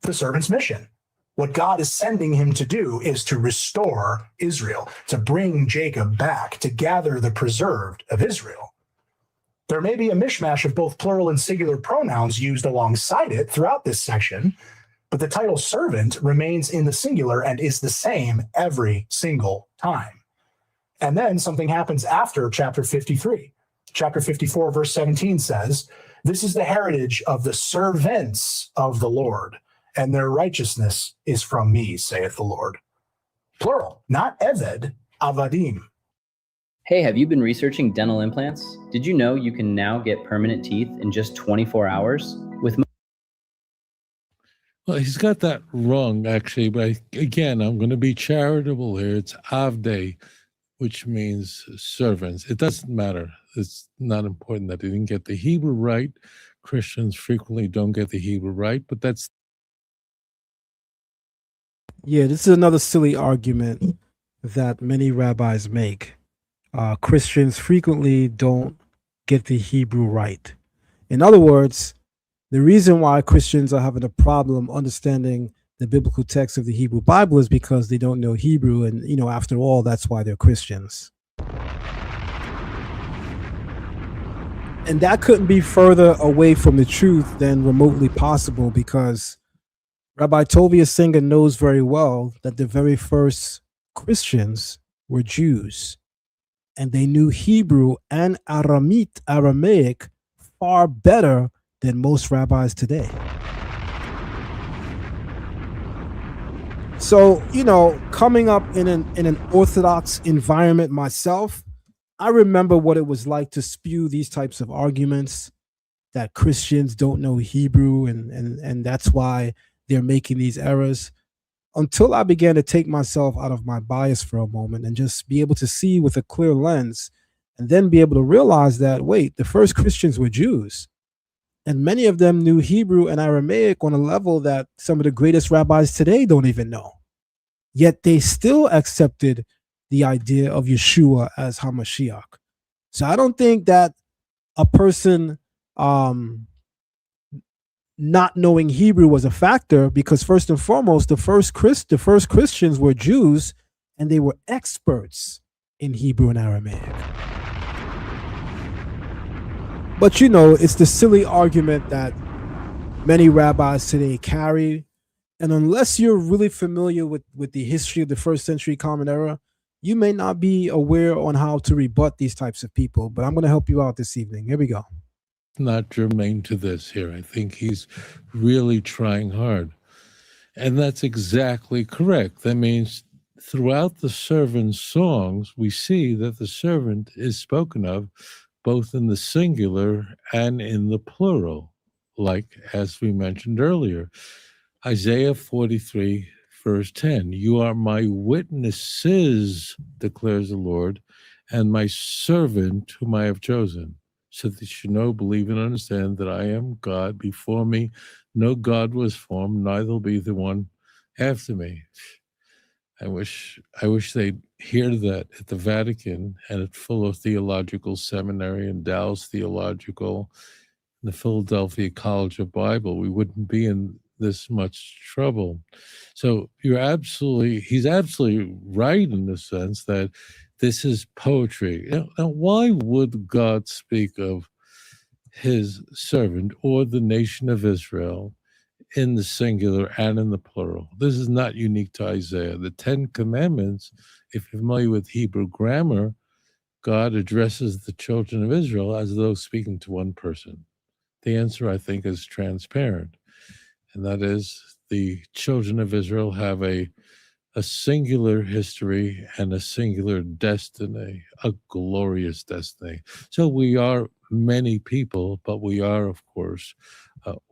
The servant's mission. What God is sending him to do is to restore Israel, to bring Jacob back, to gather the preserved of Israel. There may be a mishmash of both plural and singular pronouns used alongside it throughout this section, but the title servant remains in the singular and is the same every single time. And then something happens after chapter 53. Chapter 54, verse 17 says, "This is the heritage of the servants of the Lord, and their righteousness is from me, saith the Lord." Plural, not eved, avadim. Hey, have you been researching dental implants? Did you know you can now get permanent teeth in just 24 hours? Well, he's got that wrong, actually. But again, I'm going to be charitable here. It's avde, which means servants. It doesn't matter. It's not important that he didn't get the Hebrew right. Christians frequently don't get the Hebrew right, but that's... Yeah, this is another silly argument that many rabbis make. Christians frequently don't get the Hebrew right. In other words, the reason why Christians are having a problem understanding the biblical text of the Hebrew Bible is because they don't know Hebrew. And, after all, that's why they're Christians. And that couldn't be further away from the truth than remotely possible, because Rabbi Tovia Singer knows very well that the very first Christians were Jews, and they knew Hebrew and Aramaic far better than most rabbis today. So, coming up in an Orthodox environment myself, I remember what it was like to spew these types of arguments that Christians don't know Hebrew and that's why they're making these errors, until I began to take myself out of my bias for a moment and just be able to see with a clear lens, and then be able to realize that, wait, the first Christians were Jews. And many of them knew Hebrew and Aramaic on a level that some of the greatest rabbis today don't even know. Yet they still accepted the idea of Yeshua as HaMashiach. So I don't think that a person not knowing Hebrew was a factor, because first and foremost, the first Christians were Jews, and they were experts in Hebrew and Aramaic. But it's the silly argument that many rabbis today carry. And unless you're really familiar with the history of the first century Common Era, you may not be aware on how to rebut these types of people. But I'm going to help you out this evening. Here we go. Not germane to this here. I think he's really trying hard. And that's exactly correct. That means throughout the servant's songs, we see that the servant is spoken of both in the singular and in the plural, like as we mentioned earlier. Isaiah 43, verse 10, "You are my witnesses, declares the Lord, and my servant whom I have chosen, so that you know, believe, and understand that I am God. Before me no God was formed, neither will be the one after me." I wish they'd hear that at the Vatican and at Fuller Theological Seminary and Dallas Theological, and the Philadelphia College of Bible. We wouldn't be in this much trouble. So he's absolutely right in the sense that this is poetry. Now, why would God speak of his servant or the nation of Israel in the singular and in the plural? This is not unique to Isaiah. The 10 Commandments, if you're familiar with Hebrew grammar, God addresses the children of Israel as though speaking to one person. The answer, I think, is transparent, and that is the children of Israel have a singular history and a singular destiny, a glorious destiny. So we are many people, but we are, of course,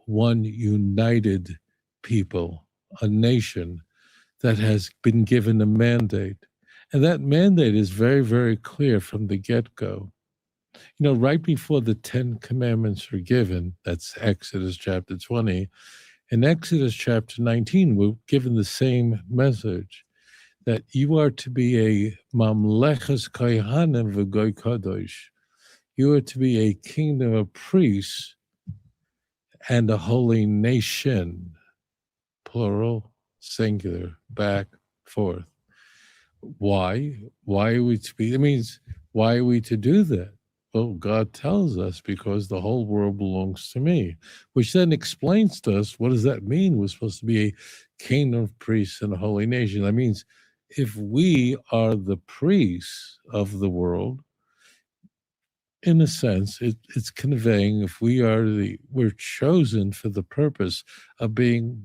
one united people, a nation that has been given a mandate. And that mandate is very, very clear from the get-go. You know, right before the 10 Commandments were given, that's Exodus chapter 20, in Exodus chapter 19, we're given the same message, that you are to be a mamleches kohanim v'goy kadosh. You are to be a kingdom of priests and a holy nation, plural, singular, back, forth. Why? Why are we to be? It means, why are we to do that? Well, God tells us, because the whole world belongs to me, which then explains to us, what does that mean? We're supposed to be a kingdom of priests and a holy nation. That means if we are the priests of the world, in a sense, it's conveying, if we're chosen for the purpose of being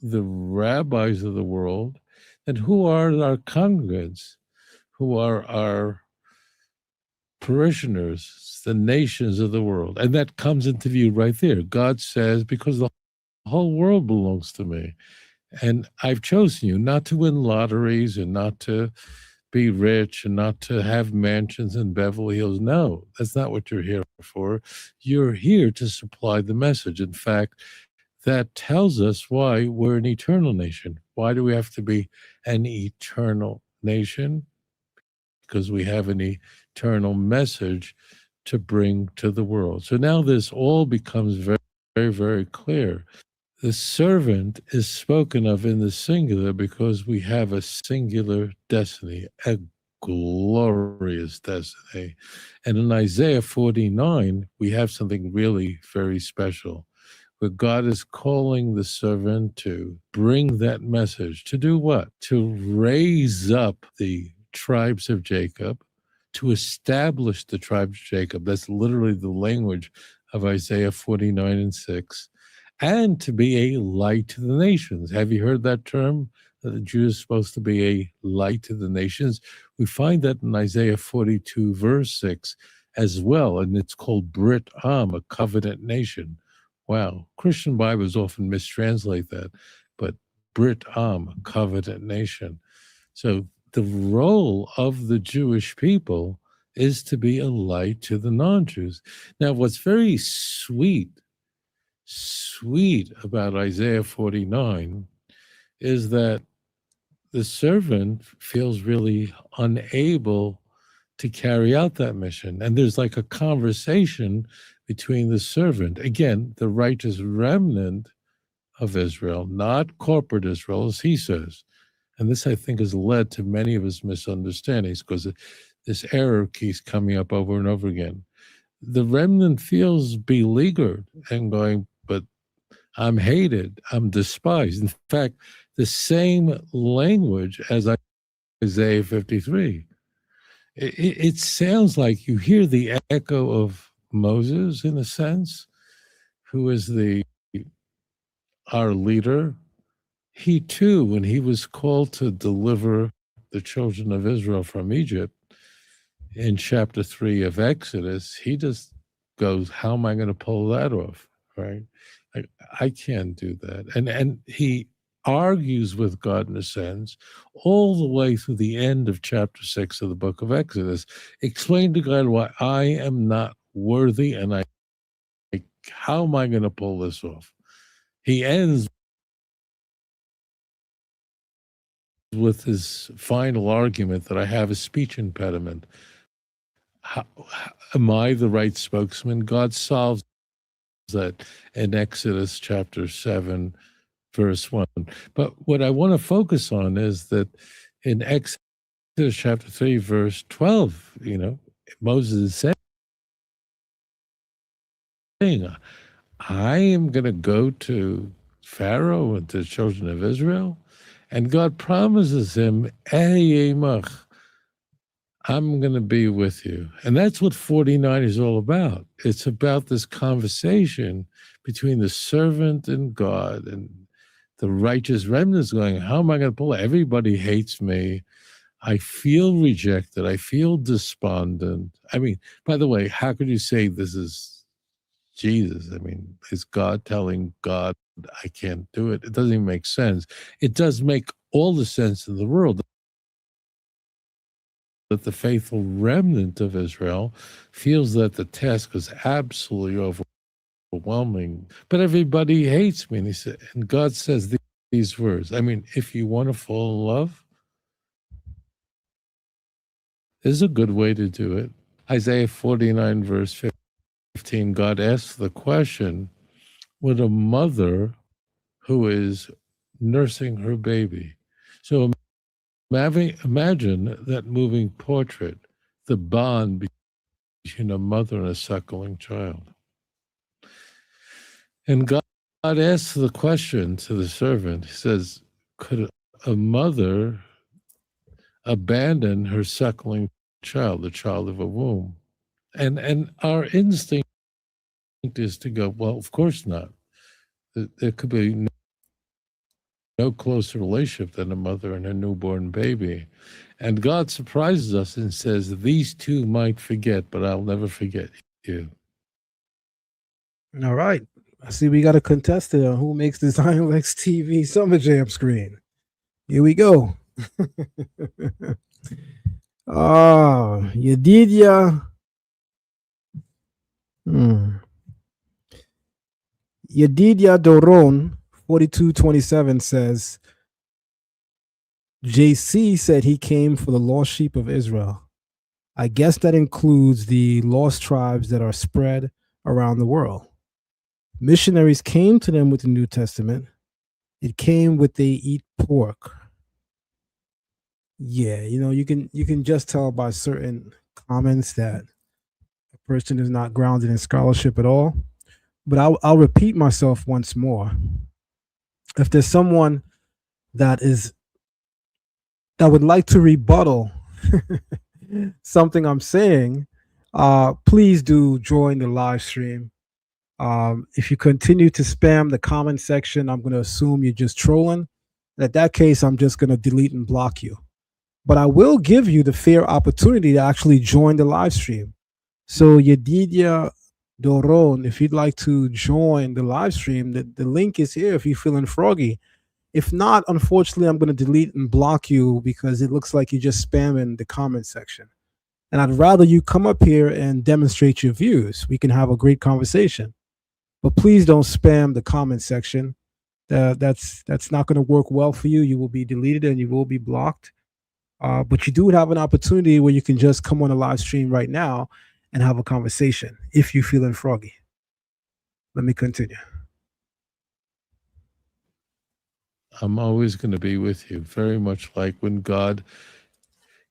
the rabbis of the world, and who are our congregants, who are our parishioners, the nations of the world. And that comes into view right there. God says, because the whole world belongs to me, and I've chosen you not to win lotteries and not to be rich and not to have mansions in Beverly Hills. No, that's not what you're here for. You're here to supply the message. In fact, that tells us why we're an eternal nation. Why do we have to be an eternal nation? Because we have an eternal message to bring to the world. So now this all becomes very, very, very clear. The servant is spoken of in the singular because we have a singular destiny, a glorious destiny. And in Isaiah 49, we have something really very special, where God is calling the servant to bring that message. To do what? To raise up the tribes of Jacob, to establish the tribes of Jacob. That's literally the language of Isaiah 49 and 6. And to be a light to the nations. Have you heard that term? That the Jew is supposed to be a light to the nations. We find that in Isaiah 42, verse 6 as well, and it's called Brit Am, a covenant nation. Wow, Christian Bibles often mistranslate that, but Brit Am, a covenant nation. So the role of the Jewish people is to be a light to the non-Jews. Now, what's very sweet about Isaiah 49 is that the servant feels really unable to carry out that mission. And there's like a conversation between the servant, again, the righteous remnant of Israel, not corporate Israel, as he says. And this, I think, has led to many of his misunderstandings, because this error keeps coming up over and over again. The remnant feels beleaguered and going, but I'm hated, I'm despised. In fact, the same language as Isaiah 53. It sounds like you hear the echo of Moses, in a sense, who is our leader. He too, when he was called to deliver the children of Israel from Egypt, in chapter 3 of Exodus, he just goes, how am I going to pull that off, right? I can't do that. And he argues with God, in a sense, all the way through the end of chapter 6 of the book of Exodus. Explain to God why I am not worthy, and how am I going to pull this off? He ends with his final argument that I have a speech impediment. Am I the right spokesman? God solves that in Exodus chapter 7, verse 1. But what I want to focus on is that in Exodus chapter 3, verse 12, Moses is saying, I am going to go to Pharaoh and to the children of Israel, and God promises him, I'm going to be with you. And that's what 49 is all about. It's about this conversation between the servant and God, and the righteous remnant is going, how am I going to pull it? Everybody hates me. I feel rejected. I feel despondent. I mean, by the way, how could you say this is Jesus. I mean, is God telling God, I can't do it? It doesn't even make sense. It does make all the sense in the world that the faithful remnant of Israel feels that the task is absolutely overwhelming. But everybody hates me. And God says these words. I mean, if you want to fall in love, this is a good way to do it. Isaiah 49, verse 15, God asks the question, would a mother who is nursing her baby? So imagine that moving portrait, the bond between a mother and a suckling child. And God asks the question to the servant. He says, could a mother abandon her suckling child, the child of a womb? And our instinct is to go, well, of course not. There could be no closer relationship than a mother and a newborn baby. And God surprises us and says, these two might forget, but I'll never forget you. All right. I see we got a contestant on who makes the Zion Lexx TV Summer Jam screen. Here we go. Yedidia. Yedidia Doron 4227 says, JC said he came for the lost sheep of Israel. I guess that includes the lost tribes that are spread around the world. Missionaries came to them with the New Testament. It came with they eat pork. Yeah, you can just tell by certain comments that a person is not grounded in scholarship at all. But I'll repeat myself once more. If there's someone that would like to rebuttal something I'm saying, please do join the live stream. If you continue to spam the comment section, I'm going to assume you're just trolling. In that case, I'm just going to delete and block you. But I will give you the fair opportunity to actually join the live stream. So Yedidia Doron, if you'd like to join the live stream, the link is here if you're feeling froggy. If not, unfortunately, I'm going to delete and block you because it looks like you're just spamming the comment section. And I'd rather you come up here and demonstrate your views. We can have a great conversation. But please don't spam the comment section. That's not going to work well for you. You will be deleted and you will be blocked. But you do have an opportunity where you can just come on a live stream right now and have a conversation if you're feeling froggy. Let me continue. I'm always going to be with you, very much like when God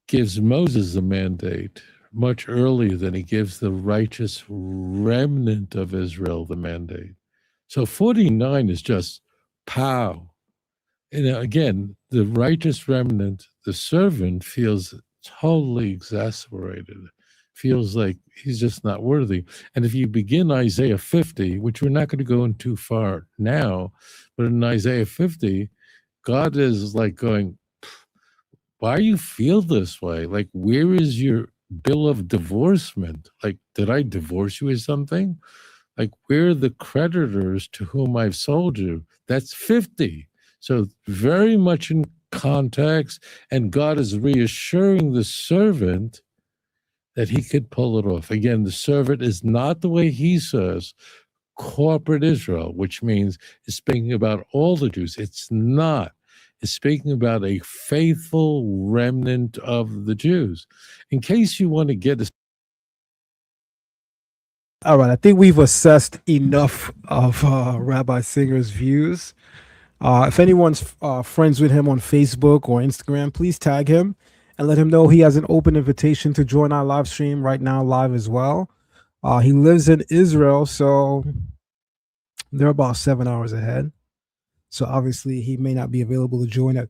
gives Moses a mandate much earlier than he gives the righteous remnant of Israel the mandate. So 49 is just pow. And again, the righteous remnant, the servant, feels totally exasperated, feels like he's just not worthy. And if you begin Isaiah 50, which we're not going to go in too far now, but in Isaiah 50, God is like going, why do you feel this way? Like, where is your bill of divorcement? Like, did I divorce you or something? Like, where are the creditors to whom I've sold you? That's 50. So very much in context, and God is reassuring the servant that he could pull it off. Again, the servant is not the way he says corporate Israel, which means it's speaking about all the Jews. It's not. It's speaking about a faithful remnant of the Jews. In case you want to get a... All right, I think we've assessed enough of Rabbi Singer's views. If anyone's friends with him on Facebook or Instagram, please tag him and let him know he has an open invitation to join our live stream right now, live as well. He lives in Israel, so they're about 7 hours ahead. So obviously he may not be available to join at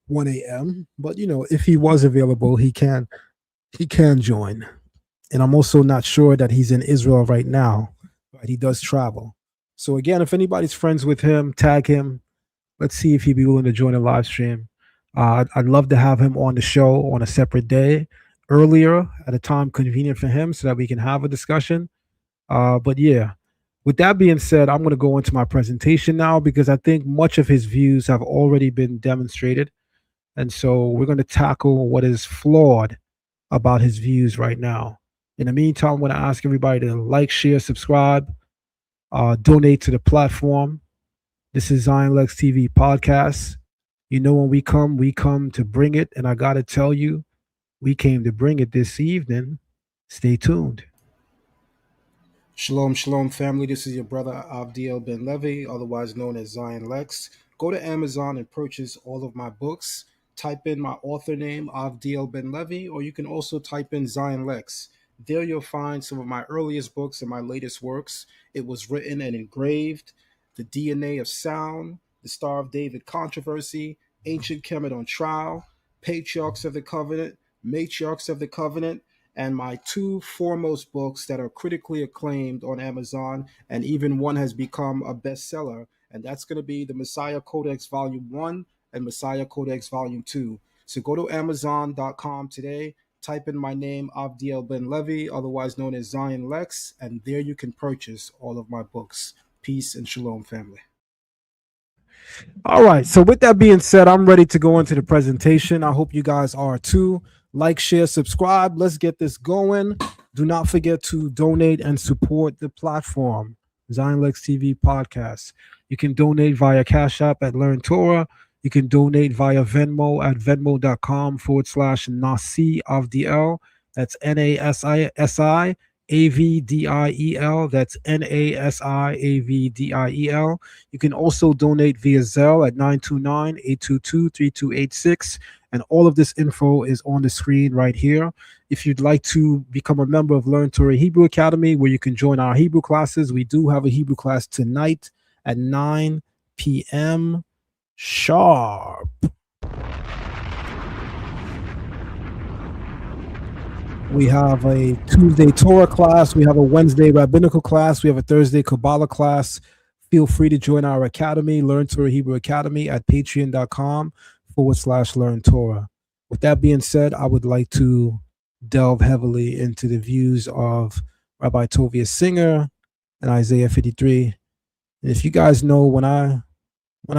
1 a.m. But, if he was available, he can join. And I'm also not sure that he's in Israel right now, but he does travel. So again, if anybody's friends with him, tag him. Let's see if he'd be willing to join a live stream. I'd love to have him on the show on a separate day, earlier, at a time convenient for him so that we can have a discussion. But yeah, With that being said, I'm going to go into my presentation now because I think much of his views have already been demonstrated. And so we're going to tackle what is flawed about his views right now. In the meantime, I'm going to ask everybody to like, share, subscribe, donate to the platform. This is Zion Lexx TV Podcast. You know, when we come to bring it. And I got to tell you, we came to bring it this evening. Stay tuned. Shalom, shalom, family. This is your brother Avdiel Ben Levi, otherwise known as Zion Lexx. Go to Amazon and purchase all of my books. Type in my author name, Avdiel Ben Levi, or you can also type in Zion Lexx. There you'll find some of my earliest books and my latest works. It was written and engraved. The DNA of Sound, The Star of David Controversy, Ancient Kemet on Trial, Patriarchs of the Covenant, Matriarchs of the Covenant, and my two foremost books that are critically acclaimed on Amazon, and even one has become a bestseller, and that's going to be the Messiah Codex Volume 1 and Messiah Codex Volume 2. So go to Amazon.com today, type in my name, Avdiel Ben Levi, otherwise known as Zion Lexx, and there you can purchase all of my books. Peace and shalom, family. All right, so with that being said, I'm ready to go into the presentation. I hope you guys are too. Like, share, subscribe. Let's get this going. Do not forget to donate and support the platform, Zion Lexx TV Podcast. You can donate via Cash App at Learn Torah. You can donate via Venmo at venmo.com/Nasi Avdiel. That's NASIAVDIEL. That's NASIAVDIEL. You can also donate via Zelle at 929-822-3286. And all of this info is on the screen right here. If you'd like to become a member of Learn Torah Hebrew Academy, where you can join our Hebrew classes, we do have a Hebrew class tonight at 9 p.m. sharp. We have a Tuesday Torah class. We have a Wednesday Rabbinical class. We have a Thursday Kabbalah class. Feel free to join our academy, Learn Torah Hebrew Academy, at patreon.com/Learn Torah. With that being said, I would like to delve heavily into the views of Rabbi Tovia Singer and Isaiah 53. And if you guys know, when I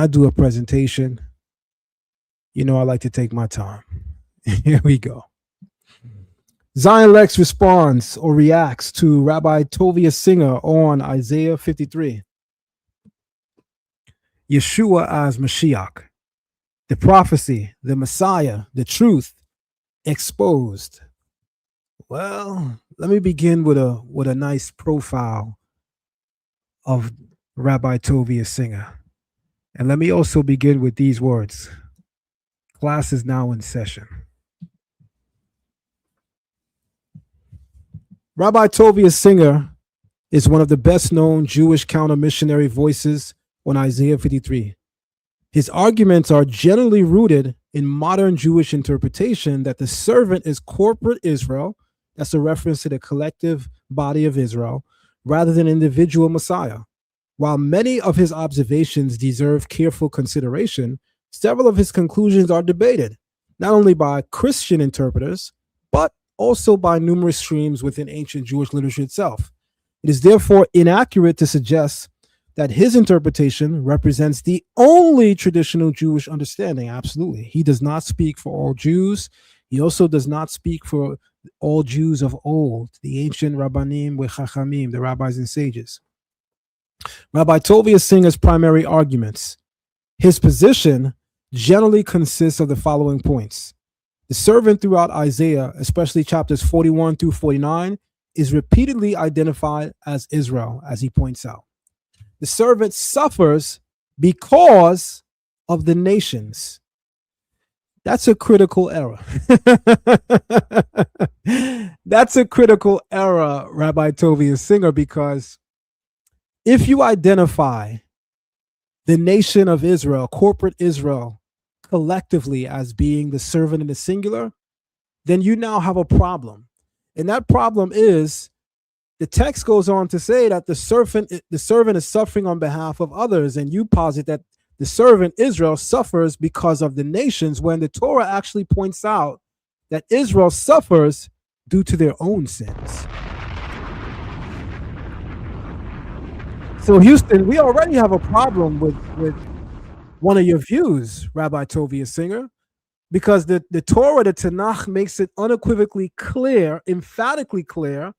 do a presentation, you know I like to take my time. Here we go. Zion Lexx responds or reacts to Rabbi Tovia Singer on Isaiah 53. Yeshua as Mashiach. The prophecy, the Messiah, the truth exposed. Well, let me begin with a nice profile of Rabbi Tovia Singer. And let me also begin with these words. Class is now in session. Rabbi Tovia Singer is one of the best-known Jewish counter-missionary voices on Isaiah 53. His arguments are generally rooted in modern Jewish interpretation that the servant is corporate Israel, that's a reference to the collective body of Israel, rather than individual Messiah. While many of his observations deserve careful consideration, several of his conclusions are debated, not only by Christian interpreters, but also by numerous streams within ancient Jewish literature itself. It is therefore inaccurate to suggest that his interpretation represents the only traditional Jewish understanding. Absolutely. He does not speak for all Jews. He also does not speak for all Jews of old, the ancient Rabbanim with Chachamim, the rabbis and sages. Rabbi Tovia Singer's primary arguments. His position generally consists of the following points. The servant throughout Isaiah, especially chapters 41 through 49, is repeatedly identified as Israel, as he points out. The servant suffers because of the nations. That's a critical error. That's a critical error, Rabbi Tovia Singer, because if you identify the nation of Israel, corporate Israel, collectively as being the servant in the singular, then you now have a problem. And that problem is, the text goes on to say that the servant is suffering on behalf of others, and you posit that the servant Israel suffers because of the nations, when the Torah actually points out that Israel suffers due to their own sins. So Houston, we already have a problem with one of your views, Rabbi Tovia Singer, because the Torah, the Tanakh, makes it unequivocally clear, emphatically clear,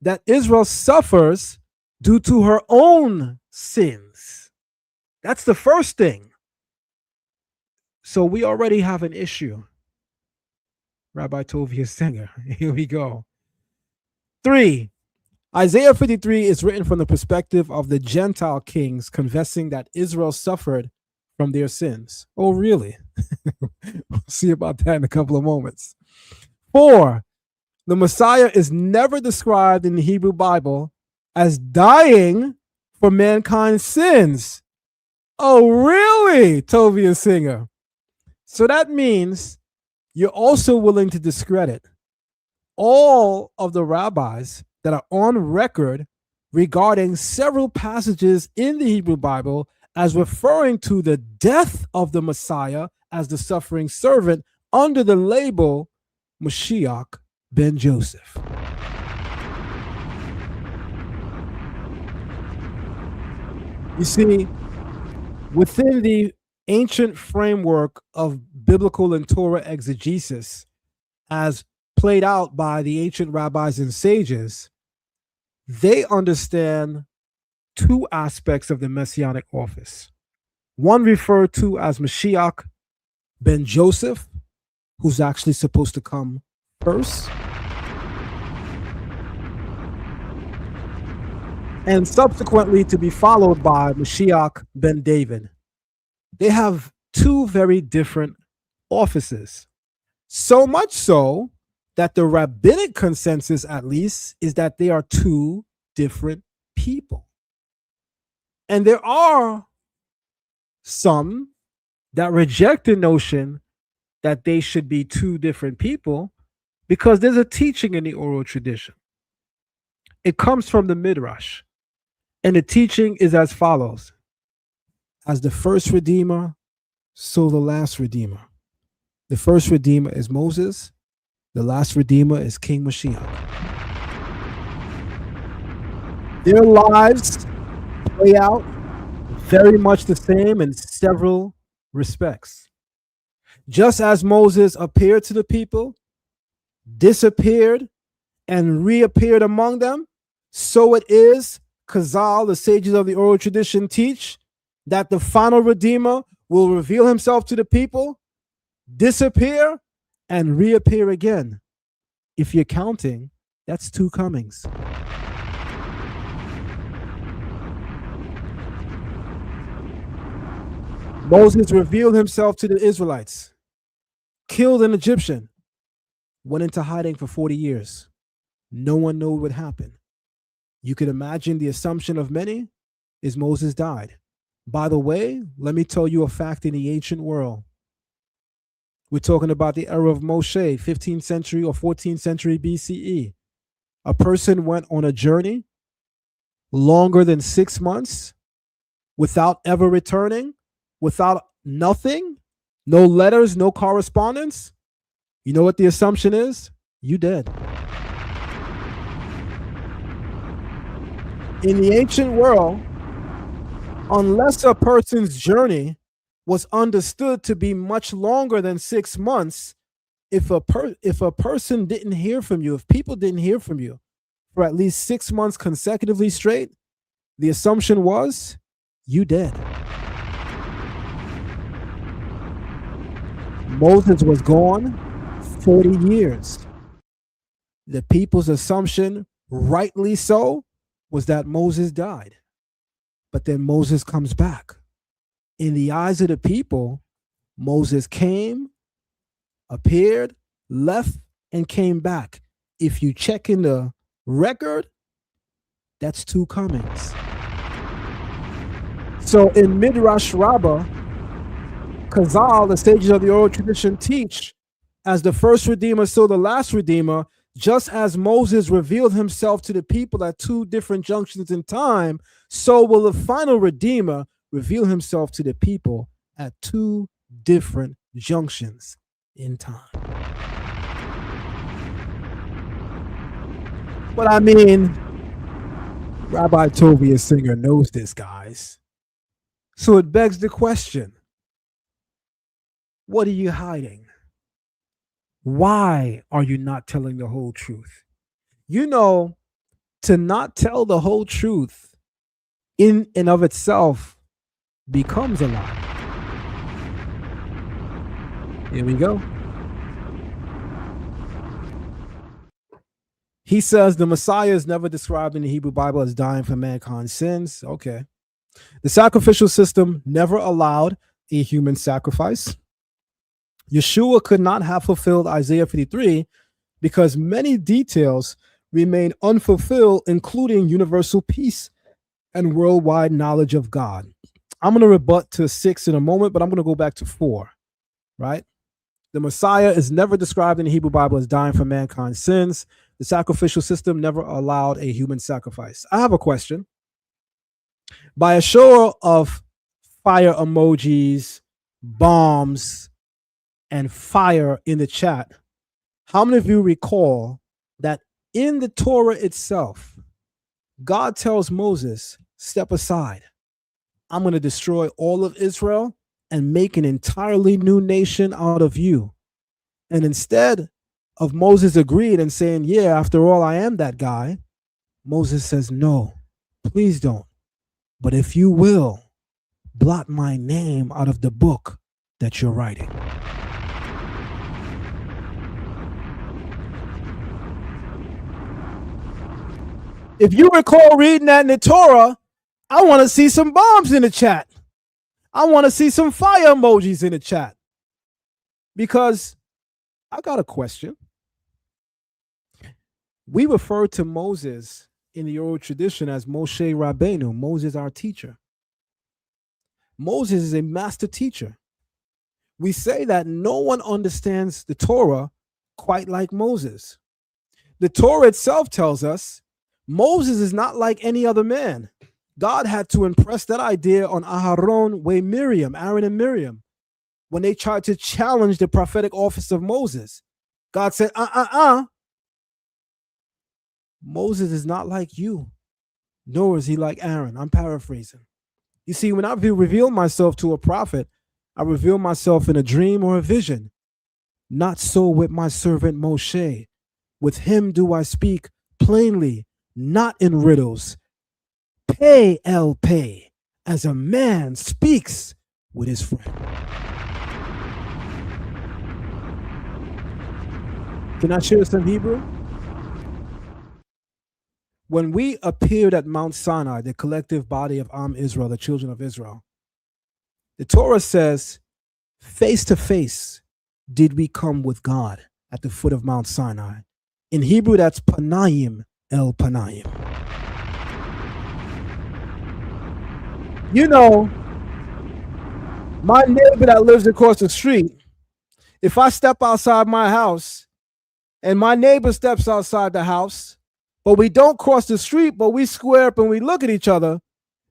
that Israel suffers due to her own sins. That's the first thing. So we already have an issue. Rabbi Tovia Singer, here we go. 3, Isaiah 53 is written from the perspective of the Gentile kings confessing that Israel suffered from their sins. Oh, really? We'll see about that in a couple of moments. 4, the Messiah is never described in the Hebrew Bible as dying for mankind's sins. Oh, really, Tovia Singer? So that means you're also willing to discredit all of the rabbis that are on record regarding several passages in the Hebrew Bible as referring to the death of the Messiah as the suffering servant under the label Mashiach ben Joseph. You see, within the ancient framework of biblical and Torah exegesis, as played out by the ancient rabbis and sages, they understand 2 aspects of the Messianic office. One referred to as Mashiach ben Joseph, who's actually supposed to come first, and subsequently to be followed by Mashiach ben David. They have 2 very different offices. So much so that the rabbinic consensus, at least, is that they are 2 different people. And there are some that reject the notion that they should be 2 different people because there's a teaching in the oral tradition. It comes from the Midrash. And the teaching is as follows: as the first Redeemer, so the last Redeemer. The first Redeemer is Moses. The last Redeemer is King Mashiach. Their lives play out very much the same in several respects. Just as Moses appeared to the people, disappeared, and reappeared among them, so it is, Chazal, the sages of the oral tradition, teach that the final Redeemer will reveal himself to the people, disappear, and reappear again. If you're counting, that's 2 comings. Moses revealed himself to the Israelites, killed an Egyptian, went into hiding for 40 years. No one knew what would happen. You could imagine the assumption of many is Moses died. By the way, let me tell you a fact in the ancient world. We're talking about the era of Moshe, 15th century or 14th century BCE. A person went on a journey longer than 6 months without ever returning, without nothing, no letters, no correspondence. You know what the assumption is? You dead. In the ancient world, unless a person's journey was understood to be much longer than 6 months, if a person didn't hear from you, if people didn't hear from you for at least 6 months consecutively straight, the assumption was you dead. Moses was gone 40 years. The people's assumption, rightly so, was that Moses died. But then Moses comes back. In the eyes of the people, Moses came, appeared, left, and came back. If you check in the record, that's 2 comings. So in Midrash Rabbah, Chazal, the sages of the oral tradition, teach as the first Redeemer, so the last Redeemer, just as Moses revealed himself to the people at 2 different junctions in time, so will the final Redeemer reveal himself to the people at 2 different junctions in time. But I mean, Rabbi Tovia Singer knows this, guys. So it begs the question, what are you hiding? Why are you not telling the whole truth? You know, to not tell the whole truth in and of itself becomes a lie. Here we go. He says the Messiah is never described in the Hebrew Bible as dying for mankind's sins. Okay. The sacrificial system never allowed a human sacrifice. Yeshua could not have fulfilled Isaiah 53 because many details remain unfulfilled, including universal peace and worldwide knowledge of God. I'm going to rebut to 6 in a moment, but I'm going to go back to 4, right? The Messiah is never described in the Hebrew Bible as dying for mankind's sins. The sacrificial system never allowed a human sacrifice. I have a question. By a show of fire emojis, bombs, and fire in the chat, how many of you recall that in the Torah itself, God tells Moses, step aside. I'm going to destroy all of Israel and make an entirely new nation out of you. And instead of Moses agreed and saying, yeah, after all, I am that guy, Moses says, no, please don't. But if you will, blot my name out of the book that you're writing. If you recall reading that in the Torah, I want to see some bombs in the chat. I want to see some fire emojis in the chat. Because I got a question. We refer to Moses in the oral tradition as Moshe Rabbeinu, Moses our teacher. Moses is a master teacher. We say that no one understands the Torah quite like Moses. The Torah itself tells us Moses is not like any other man. God had to impress that idea on Aaron Aaron and Miriam, when they tried to challenge the prophetic office of Moses. God said, Moses is not like you, nor is he like Aaron. I'm paraphrasing. You see, when I reveal myself to a prophet, I reveal myself in a dream or a vision. Not so with my servant Moshe. With him do I speak plainly, not in riddles. Pay el pay, as a man speaks with his friend. Can I share some Hebrew? When we appeared at Mount Sinai, the collective body of Am Israel, the children of Israel, the Torah says, face to face did we come with God at the foot of Mount Sinai. In Hebrew, that's panayim el panayim. You know, my neighbor that lives across the street, if I step outside my house and my neighbor steps outside the house, but we don't cross the street, but we square up and we look at each other,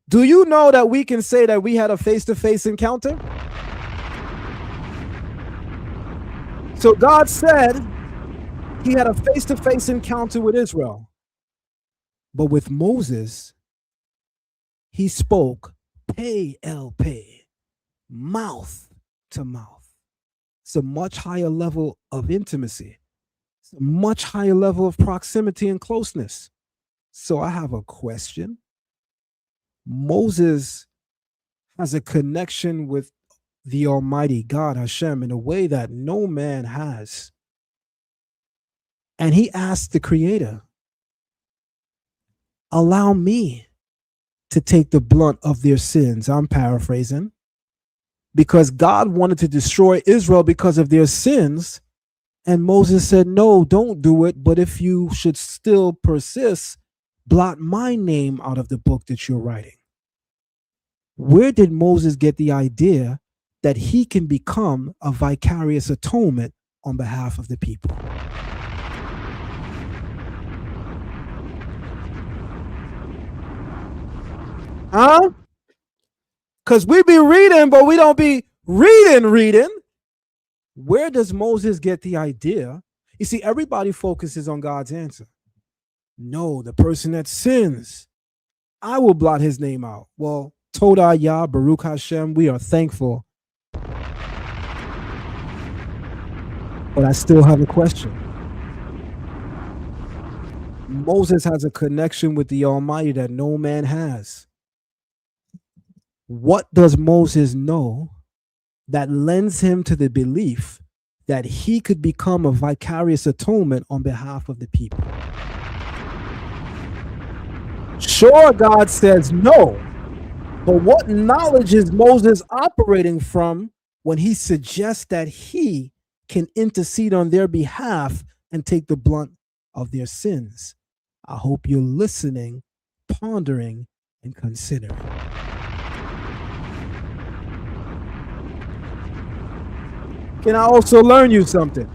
do you know that we can say that we had a face-to-face encounter? So God said he had a face-to-face encounter with Israel. But with Moses, he spoke pay el pay, mouth to mouth. It's a much higher level of intimacy. It's a much higher level of proximity and closeness. So I have a question. Moses has a connection with the Almighty God, Hashem, in a way that no man has. And he asked the Creator, allow me to take the blunt of their sins. I'm paraphrasing. Because God wanted to destroy Israel because of their sins. And Moses said, no, don't do it. But if you should still persist, blot my name out of the book that you're writing. Where did Moses get the idea that he can become a vicarious atonement on behalf of the people? Huh? Because we be reading, but we don't be reading. Where does Moses get the idea? You see, everybody focuses on God's answer. No, the person that sins, I will blot his name out. Well, Toda Yah, Baruch Hashem, we are thankful. But I still have a question. Moses has a connection with the Almighty that no man has. What does Moses know that lends him to the belief that he could become a vicarious atonement on behalf of the people? Sure, God says no, but what knowledge is Moses operating from when he suggests that he can intercede on their behalf and take the brunt of their sins? I hope you're listening, pondering, and considering. Can I also learn you something?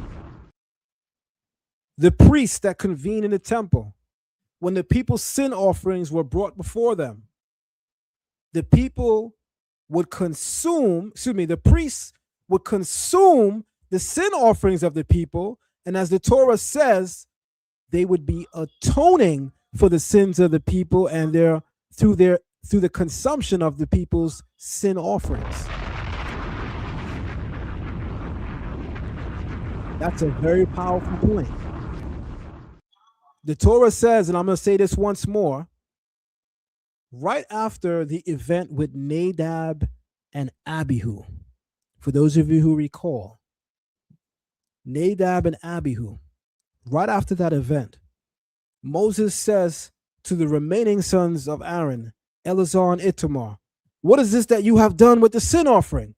The priests that convened in the temple, when the people's sin offerings were brought before them, the people would consume, the priests would consume the sin offerings of the people, and as the Torah says, they would be atoning for the sins of the people and through the consumption of the people's sin offerings. That's a very powerful point. The Torah says, and I'm going to say this once more, right after the event with Nadab and Abihu, for those of you who recall, Nadab and Abihu, right after that event, Moses says to the remaining sons of Aaron, Eleazar and Ithamar, what is this that you have done with the sin offering?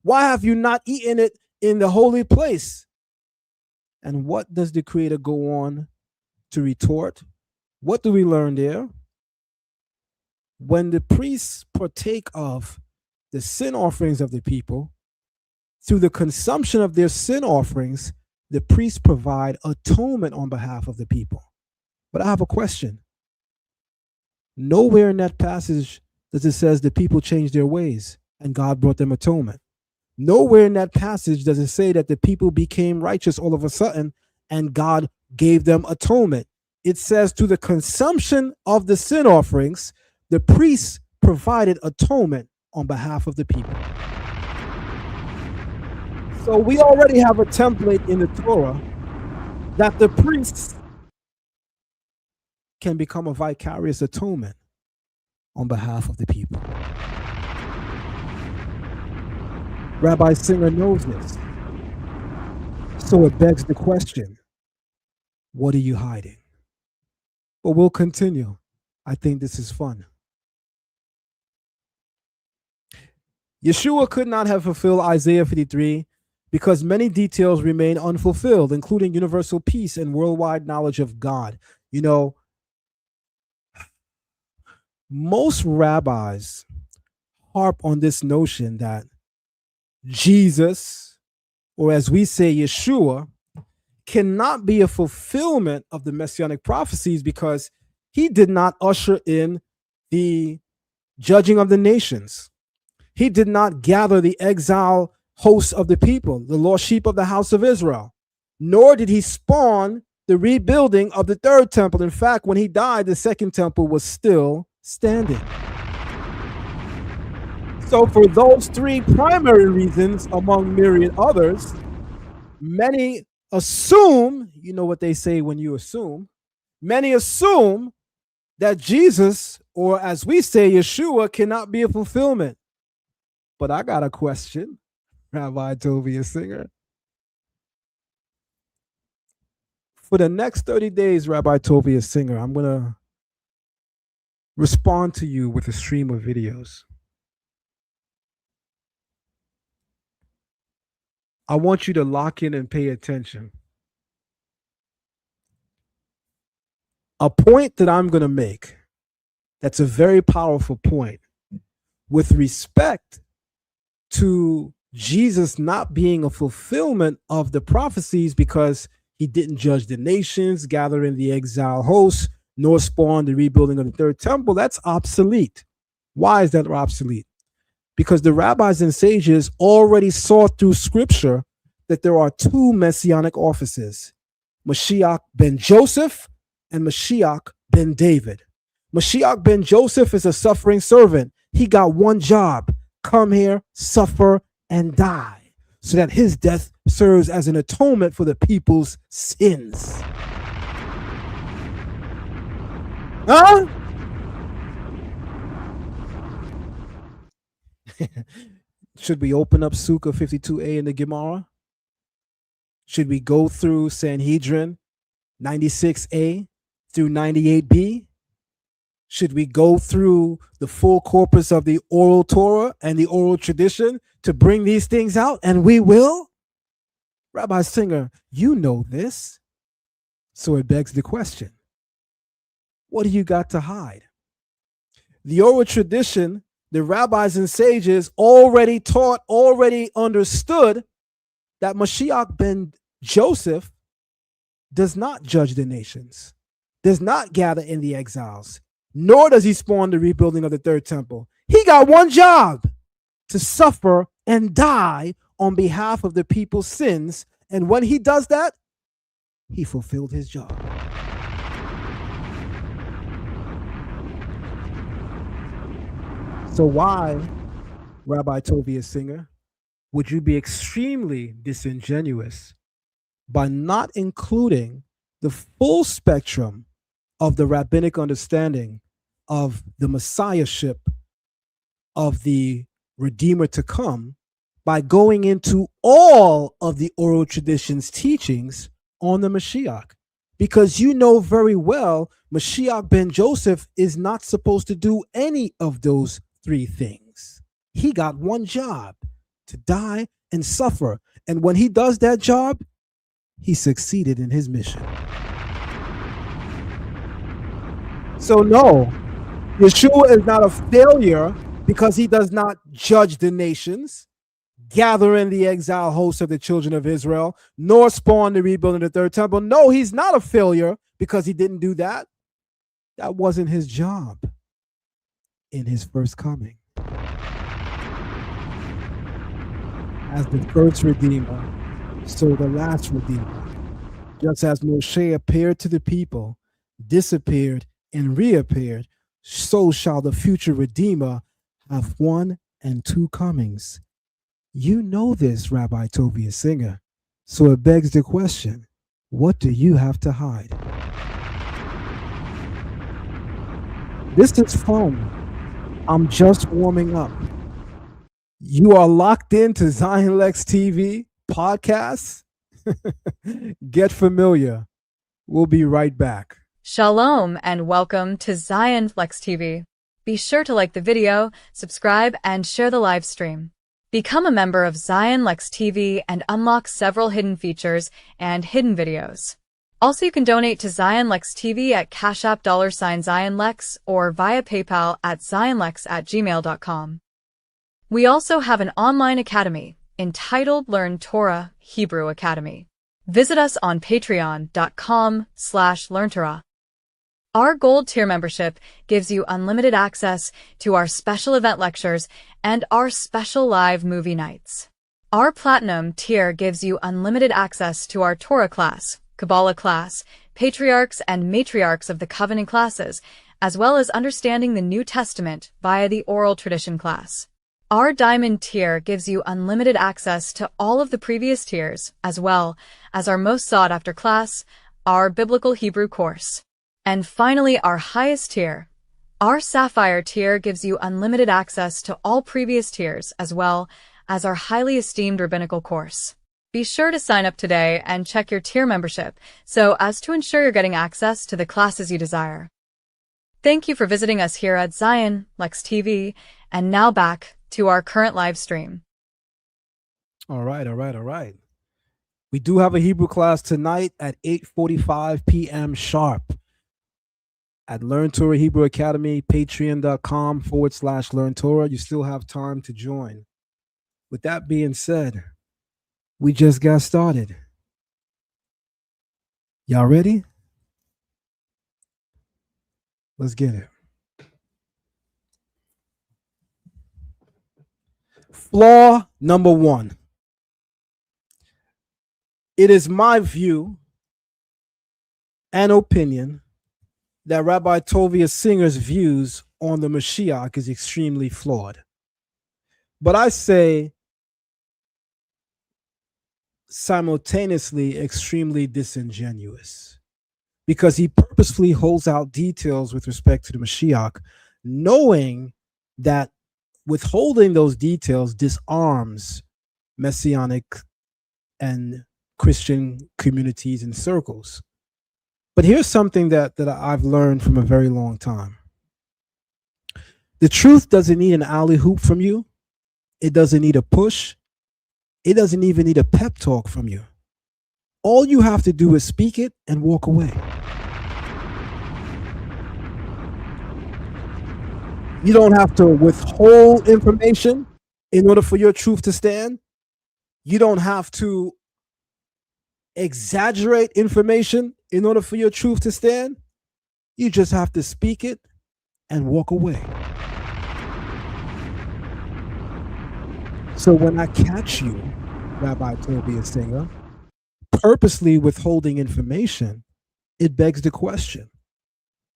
Why have you not eaten it in the holy place? And what does the Creator go on to retort? What do we learn there? When the priests partake of the sin offerings of the people, through the consumption of their sin offerings, the priests provide atonement on behalf of the people. But I have a question. Nowhere in that passage does it says the people changed their ways and God brought them atonement. Nowhere in that passage does it say that the people became righteous all of a sudden and God gave them atonement. It says to the consumption of the sin offerings, the priests provided atonement on behalf of the people. So we already have a template in the Torah that the priests can become a vicarious atonement on behalf of the people. Rabbi Singer knows this. So it begs the question, what are you hiding? But we'll continue. I think this is fun. Yeshua could not have fulfilled Isaiah 53 because many details remain unfulfilled, including universal peace and worldwide knowledge of God. You know, most rabbis harp on this notion that Jesus, or as we say, Yeshua, cannot be a fulfillment of the Messianic prophecies because he did not usher in the judging of the nations. He did not gather the exile hosts of the people, the lost sheep of the house of Israel, nor did he spawn the rebuilding of the third temple. In fact, when he died, the second temple was still standing. So for those three primary reasons, among myriad others, many assume, you know what they say when you assume, many assume that Jesus, or as we say, Yeshua, cannot be a fulfillment. But I got a question, Rabbi Tovia Singer. For the next 30 days, Rabbi Tovia Singer, I'm going to respond to you with a stream of videos. I want you to lock in and pay attention. A point that I'm going to make, that's a very powerful point, with respect to Jesus not being a fulfillment of the prophecies because he didn't judge the nations, gather in the exile hosts, nor spawn the rebuilding of the third temple. That's obsolete. Why is that obsolete? Because the rabbis and sages already saw through scripture that there are two messianic offices, Mashiach ben Joseph and Mashiach ben David. Mashiach ben Joseph is a suffering servant. He got one job: come here, suffer, and die, so that his death serves as an atonement for the people's sins. Huh? Should we open up Sukkah 52a in the Gemara? Should we go through Sanhedrin 96a through 98b? Should we go through the full corpus of the oral Torah and the oral tradition to bring these things out? And we will? Rabbi Singer, you know this. So it begs the question, what do you got to hide? The oral tradition, the rabbis and sages already taught, already understood that Mashiach ben Joseph does not judge the nations, does not gather in the exiles, nor does he spawn the rebuilding of the third temple. He got one job: to suffer and die on behalf of the people's sins. And when he does that, he fulfilled his job. So why, Rabbi Tovia Singer, would you be extremely disingenuous by not including the full spectrum of the rabbinic understanding of the messiahship of the Redeemer to come by going into all of the oral tradition's teachings on the Mashiach? Because you know very well Mashiach ben Joseph is not supposed to do any of those three things. He got one job: to die and suffer. And when he does that job, he succeeded in his mission. So no, Yeshua is not a failure because he does not judge the nations, gather in the exile hosts of the children of Israel, nor spawn the rebuilding of the third temple. No, he's not a failure because he didn't do that. That wasn't his job in his first coming. As the first Redeemer, so the last Redeemer. Just as Moshe appeared to the people, disappeared, and reappeared, so shall the future Redeemer have one and two comings. You know this, Rabbi Tovia Singer. So it begs the question, what do you have to hide? This is fun. I'm just warming up. You are locked into Zion Lexx TV Podcast. Get familiar. We'll be right back. Shalom and welcome to Zion Lexx TV. Be sure to like the video, subscribe, and share the live stream. Become a member of Zion Lexx TV and unlock several hidden features and hidden videos. Also, you can donate to Zion Lexx TV at Cash App $Zion Lexx or via PayPal at zionlex@gmail.com. We also have an online academy entitled Learn Torah Hebrew Academy. Visit us on patreon.com/learntorah. Our gold tier membership gives you unlimited access to our special event lectures and our special live movie nights. Our platinum tier gives you unlimited access to our Torah class, Kabbalah class, Patriarchs and Matriarchs of the Covenant classes, as well as understanding the New Testament via the oral tradition class. Our diamond tier gives you unlimited access to all of the previous tiers, as well as our most sought-after class, our Biblical Hebrew course. And finally, our highest tier, our Sapphire tier, gives you unlimited access to all previous tiers, as well as our highly esteemed rabbinical course. Be sure to sign up today and check your tier membership so as to ensure you're getting access to the classes you desire. Thank you for visiting us here at Zion Lexx TV, and now back to our current live stream. All right. We do have a Hebrew class tonight at 8:45 p.m. sharp at Learn Torah Hebrew Academy, patreon.com/Learn Torah. You still have time to join. With that being said, we just got started. Y'all ready? Let's get it. Flaw number one. It is my view and opinion that Rabbi Tovia Singer's views on the Mashiach is extremely flawed. But I say simultaneously extremely disingenuous, because he purposefully holds out details with respect to the Mashiach, knowing that withholding those details disarms Messianic and Christian communities and circles. But here's something that I've learned from a very long time. The truth doesn't need an alley hoop from you. It doesn't need a push. It doesn't even need a pep talk from you. All you have to do is speak it and walk away. You don't have to withhold information in order for your truth to stand. You don't have to exaggerate information in order for your truth to stand. You just have to speak it and walk away. So when I catch you, Rabbi Tovia Singer, purposely withholding information, it begs the question,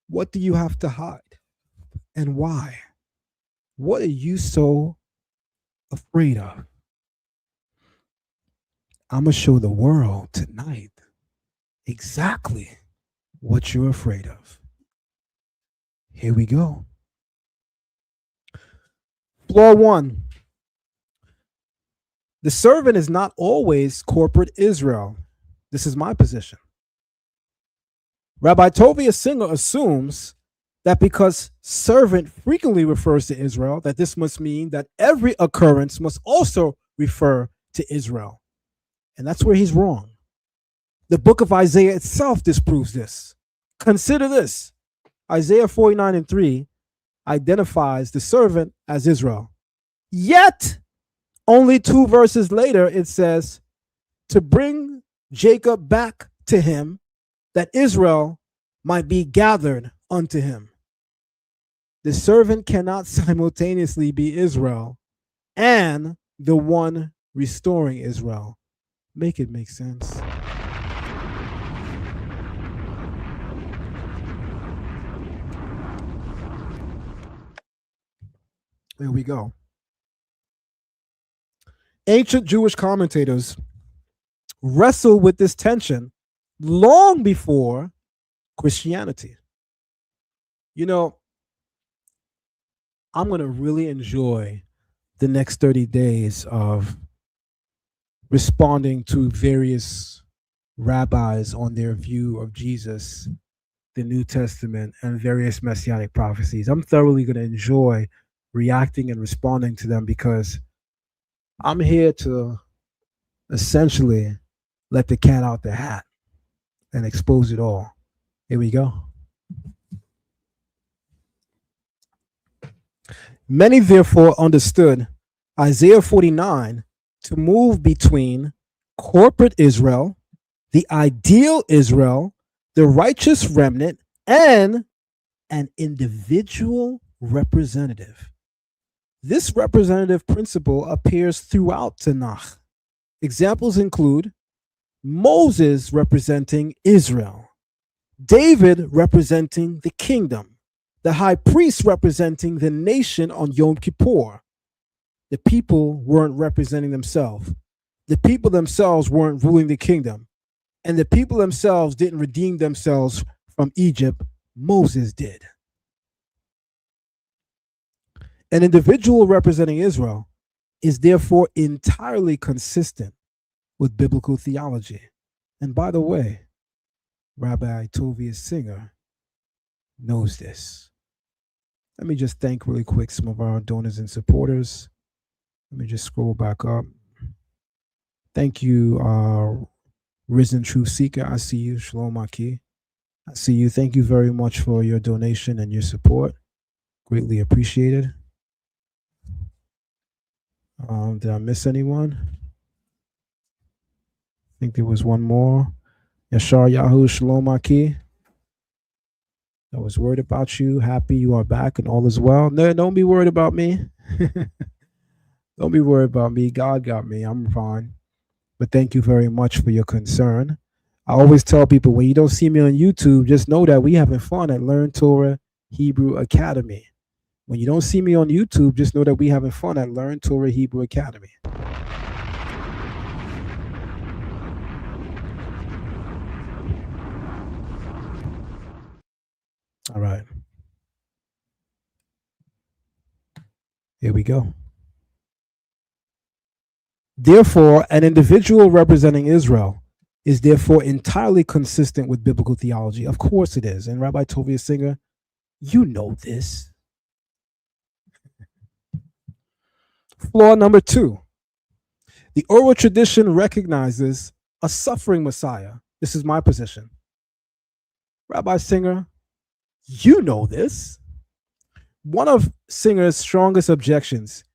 what do you have to hide and why? What are you so afraid of? I'm going to show the world tonight exactly what you're afraid of. Here we go. Flaw 1. The servant is not always corporate Israel. This is my position. Rabbi Tovia Singer assumes that because servant frequently refers to Israel, that this must mean that every occurrence must also refer to Israel. And that's where he's wrong. The book of Isaiah itself disproves this. Consider this. Isaiah 49:3 identifies the servant as Israel. Yet, only 2 verses later, it says, to bring Jacob back to him, that Israel might be gathered unto him. The servant cannot simultaneously be Israel and the one restoring Israel. Make it make sense. There we go. Ancient Jewish commentators wrestle with this tension long before Christianity. You know, I'm going to really enjoy the next 30 days of responding to various rabbis on their view of Jesus, the New Testament, and various Messianic prophecies. I'm thoroughly going to enjoy reacting and responding to them, because I'm here to essentially let the cat out the hat and expose it all. Here we go. Many therefore understood Isaiah 49 to move between corporate Israel, the ideal Israel, the righteous remnant, and an individual representative. This representative principle appears throughout Tanakh. Examples include Moses representing Israel, David representing the kingdom, the high priest representing the nation on Yom Kippur. The people weren't representing themselves. The people themselves weren't ruling the kingdom. And the people themselves didn't redeem themselves from Egypt. Moses did. An individual representing Israel is therefore entirely consistent with biblical theology. And by the way, Rabbi Tovia Singer knows this. Let me just thank really quick some of our donors and supporters. Let me just scroll back up. Thank you, Risen Truth Seeker. I see you. Shalom Aki. I see you. Thank you very much for your donation and your support. Greatly appreciated. Did I miss anyone? I think there was one more. Yashar Yahoo, Shalom Aki. I was worried about you. Happy you are back and all is well. No, don't be worried about me. Don't be worried about me. God got me. I'm fine. But thank you very much for your concern. I always tell people, when you don't see me on YouTube, just know that we having fun at Learn Torah Hebrew Academy. When you don't see me on YouTube, just know that we having fun at Learn Torah Hebrew Academy. All right. Here we go. Therefore, an individual representing Israel is therefore entirely consistent with biblical theology. Of course it is. And Rabbi Tovia Singer, you know this. Flaw number 2. The oral tradition recognizes a suffering Messiah. This is my position. Rabbi Singer, you know this. One of Singer's strongest objections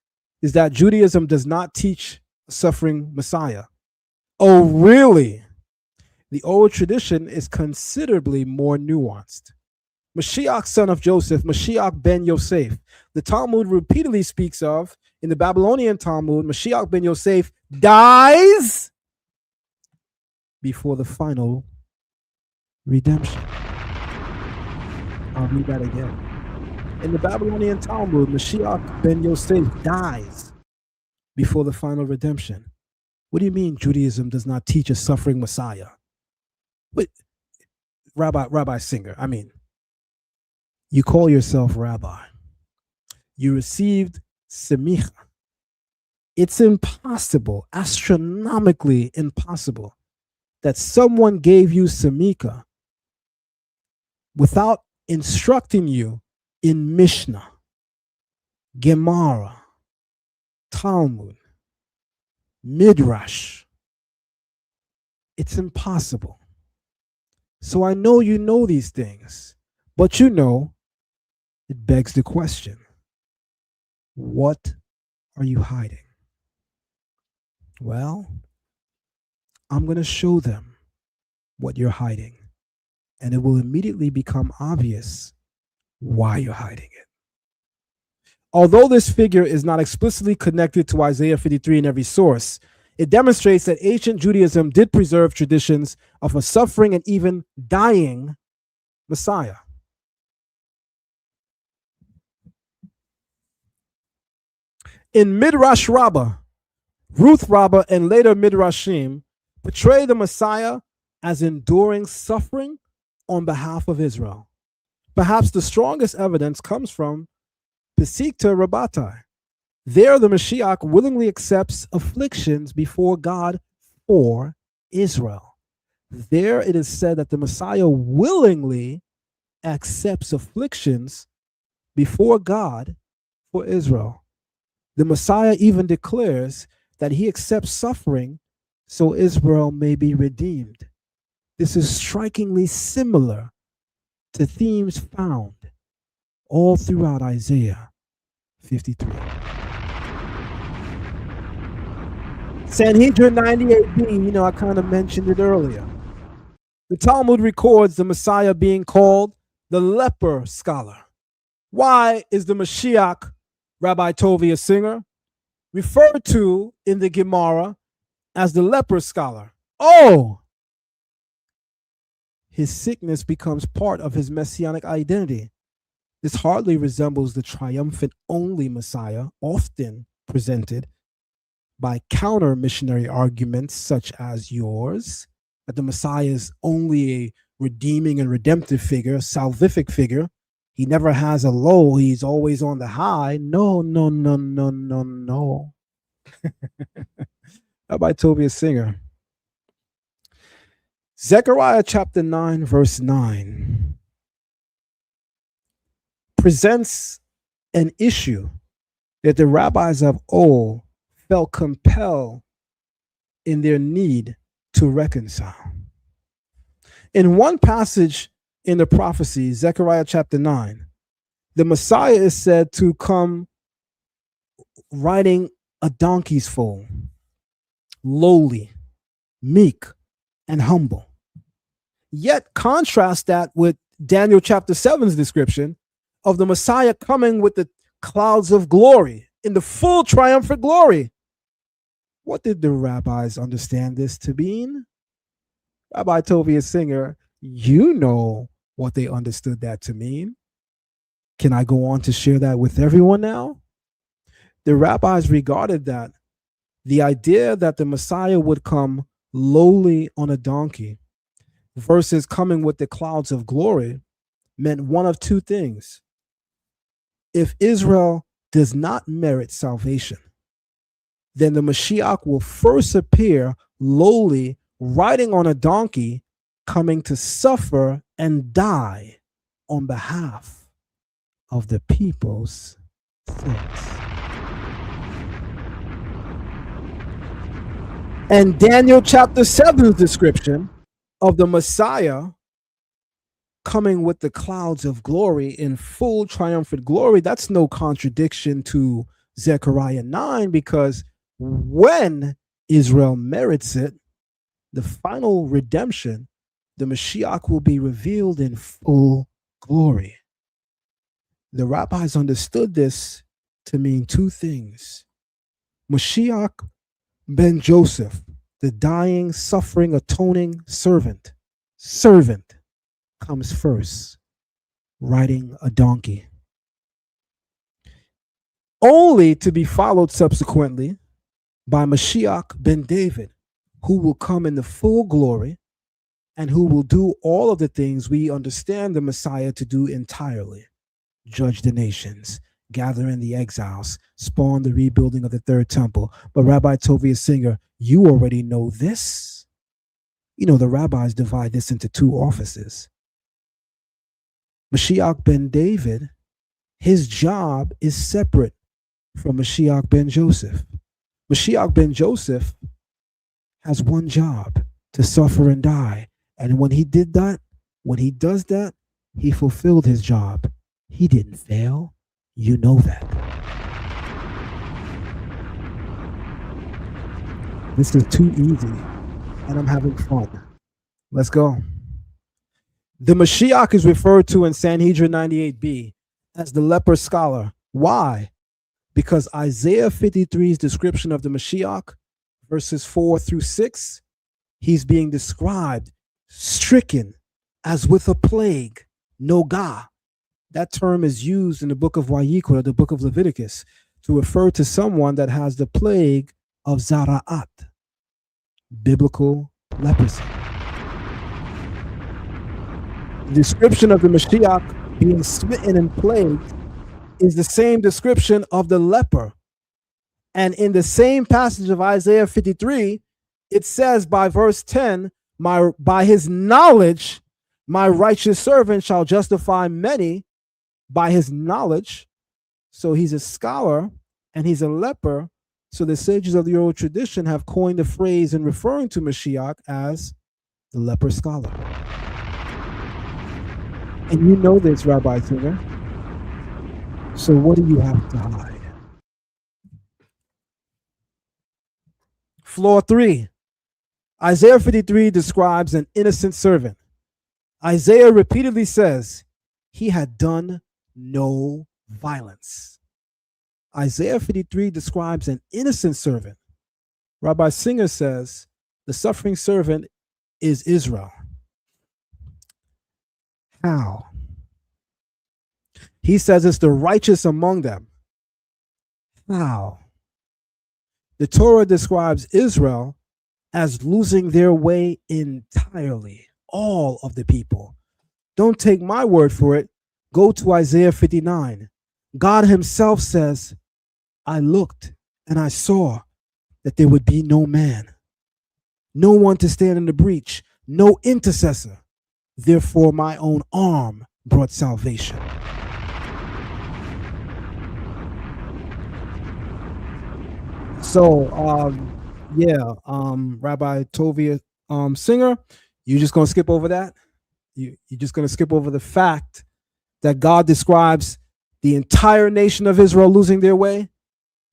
is that Judaism does not teach a suffering Messiah. Oh, really? The oral tradition is considerably more nuanced. Mashiach, son of Joseph, Mashiach ben Yosef, the Talmud repeatedly speaks of, in the Babylonian Talmud, Mashiach ben Yosef dies before the final redemption. I'll read that again. In the Babylonian Talmud, Mashiach ben Yosef dies before the final redemption. What do you mean Judaism does not teach a suffering Messiah? But Rabbi Singer, I mean, you call yourself rabbi. You received semicha. It's impossible, astronomically impossible, that someone gave you semicha without instructing you in Mishnah, Gemara, Talmud, Midrash. It's impossible. So I know you know these things, but you know, it begs the question, what are you hiding? Well, I'm going to show them what you're hiding, and it will immediately become obvious why you're hiding it. Although this figure is not explicitly connected to Isaiah 53 in every source, it demonstrates that ancient Judaism did preserve traditions of a suffering and even dying Messiah. In Midrash Rabbah, Ruth Rabbah, and later Midrashim portray the Messiah as enduring suffering on behalf of Israel. Perhaps the strongest evidence comes from Pesikta Rabbatai. There, the Mashiach willingly accepts afflictions before God for Israel. There it is said that the Messiah willingly accepts afflictions before God for Israel. The Messiah even declares that he accepts suffering so Israel may be redeemed. This is strikingly similar to themes found all throughout Isaiah 53. Sanhedrin 98b, I kind of mentioned it earlier. The Talmud records the Messiah being called the leper scholar. Why is the Mashiach, Rabbi Tovia Singer, referred to in the Gemara as the leper scholar? Oh! His sickness becomes part of his messianic identity. This hardly resembles the triumphant only Messiah often presented by counter missionary arguments such as yours, that the Messiah is only a redeeming and redemptive figure, a salvific figure. He never has a low, he's always on the high. No. Rabbi Tovia Singer. Zechariah chapter 9, verse 9 presents an issue that the rabbis of old felt compelled in their need to reconcile. In one passage in the prophecy, Zechariah chapter 9, the Messiah is said to come riding a donkey's foal, lowly, meek, and humble. Yet contrast that with Daniel chapter 7's description of the Messiah coming with the clouds of glory in the full triumphant glory. What did the rabbis understand this to mean? Rabbi Tovia Singer, you know what they understood that to mean. Can I go on to share that with everyone now? The rabbis regarded that the idea that the Messiah would come lowly on a donkey versus coming with the clouds of glory meant one of two things. If Israel does not merit salvation, then the Mashiach will first appear lowly, riding on a donkey, coming to suffer and die on behalf of the people's sins. And Daniel chapter 7's description of the Messiah coming with the clouds of glory in full triumphant glory, that's no contradiction to Zechariah 9, because when Israel merits it, the final redemption, the Mashiach will be revealed in full glory. The rabbis understood this to mean two things. Mashiach ben Joseph, the dying, suffering, atoning servant, comes first, riding a donkey, only to be followed subsequently by Mashiach ben David, who will come in the full glory and who will do all of the things we understand the Messiah to do entirely: judge the nations, gather in the exiles, spawn the rebuilding of the third temple. But Rabbi Tovia Singer, you already know this. You know, the rabbis divide this into two offices. Mashiach ben David, his job is separate from Mashiach ben Joseph. Mashiach ben Joseph has one job: to suffer and die. And when he did that, when he does that, he fulfilled his job. He didn't fail. You know that. This is too easy, and I'm having fun. Let's go. The Mashiach is referred to in Sanhedrin 98b as the leper scholar. Why? Because Isaiah 53's description of the Mashiach, verses 4 through 6, he's being described stricken as with a plague, nogah. That term is used in the book of Vayikra, the book of Leviticus, to refer to someone that has the plague of Zara'at, biblical leprosy. The description of the Mashiach being smitten and plagued is the same description of the leper. And in the same passage of Isaiah 53, it says by verse 10, by his knowledge, my righteous servant shall justify many by his knowledge. So he's a scholar and he's a leper. So the sages of the oral tradition have coined the phrase in referring to Mashiach as the leper scholar. And you know this, Rabbi Singer. So what do you have to hide? Floor 3. Isaiah 53 describes an innocent servant. Isaiah repeatedly says he had done no violence. Isaiah 53 describes an innocent servant. Rabbi Singer says the suffering servant is Israel. How? He says it's the righteous among them. How? The Torah describes Israel as losing their way entirely, all of the people. Don't take my word for it. Go to Isaiah 59. God himself says, I looked and I saw that there would be no man, no one to stand in the breach, no intercessor. Therefore, my own arm brought salvation. So, Rabbi Tovia Singer, you just gonna skip over that? You're just gonna skip over the fact that God describes the entire nation of Israel losing their way,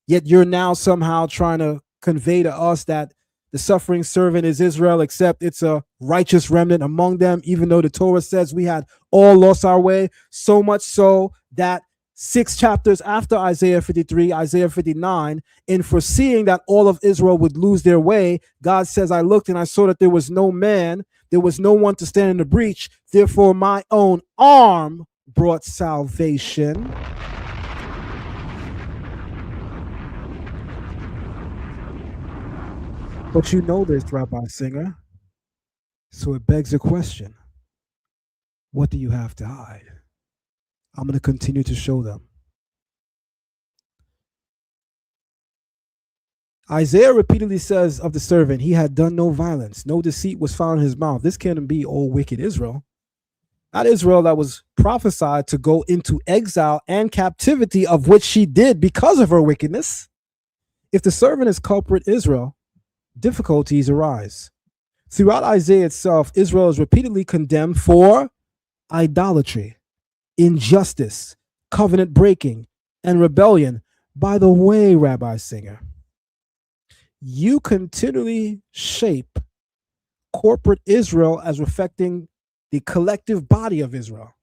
yet you're now somehow trying to convey to us that the suffering servant is Israel, except it's a righteous remnant among them, even though the Torah says we had all lost our way, so much so that 6 chapters after Isaiah 53, Isaiah 59, in foreseeing that all of Israel would lose their way, God says, I looked and I saw that there was no man, There was no one to stand in the breach. Therefore, my own arm brought salvation. But you know this, Rabbi Singer. So it begs a question. What do you have to hide? I'm going to continue to show them. Isaiah repeatedly says of the servant, he had done no violence. No deceit was found in his mouth. This can't be old wicked Israel. Not Israel that was prophesied to go into exile and captivity, of which she did because of her wickedness. If the servant is culprit Israel, difficulties arise. Throughout Isaiah itself, Israel is repeatedly condemned for idolatry, injustice, covenant breaking, and rebellion. By the way, Rabbi Singer, you continually shape corporate Israel as reflecting the collective body of Israel.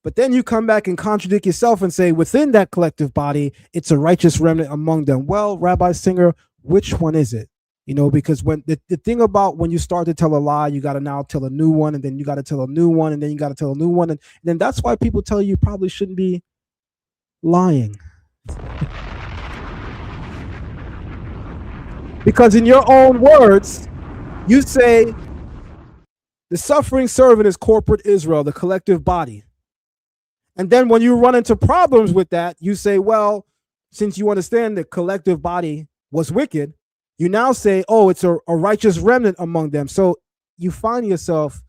But then you come back and contradict yourself and say within that collective body, it's a righteous remnant among them. Well, Rabbi Singer, which one is it? You know, because when the thing about when you start to tell a lie, you got to now tell a new one, and then you got to tell a new one, and then you got to tell a new one. And then that's why people tell you probably shouldn't be lying. Because in your own words, you say the suffering servant is corporate Israel, the collective body. And then when you run into problems with that, you say, well, since you understand the collective body was wicked, you now say, oh, it's a righteous remnant among them. So you find yourself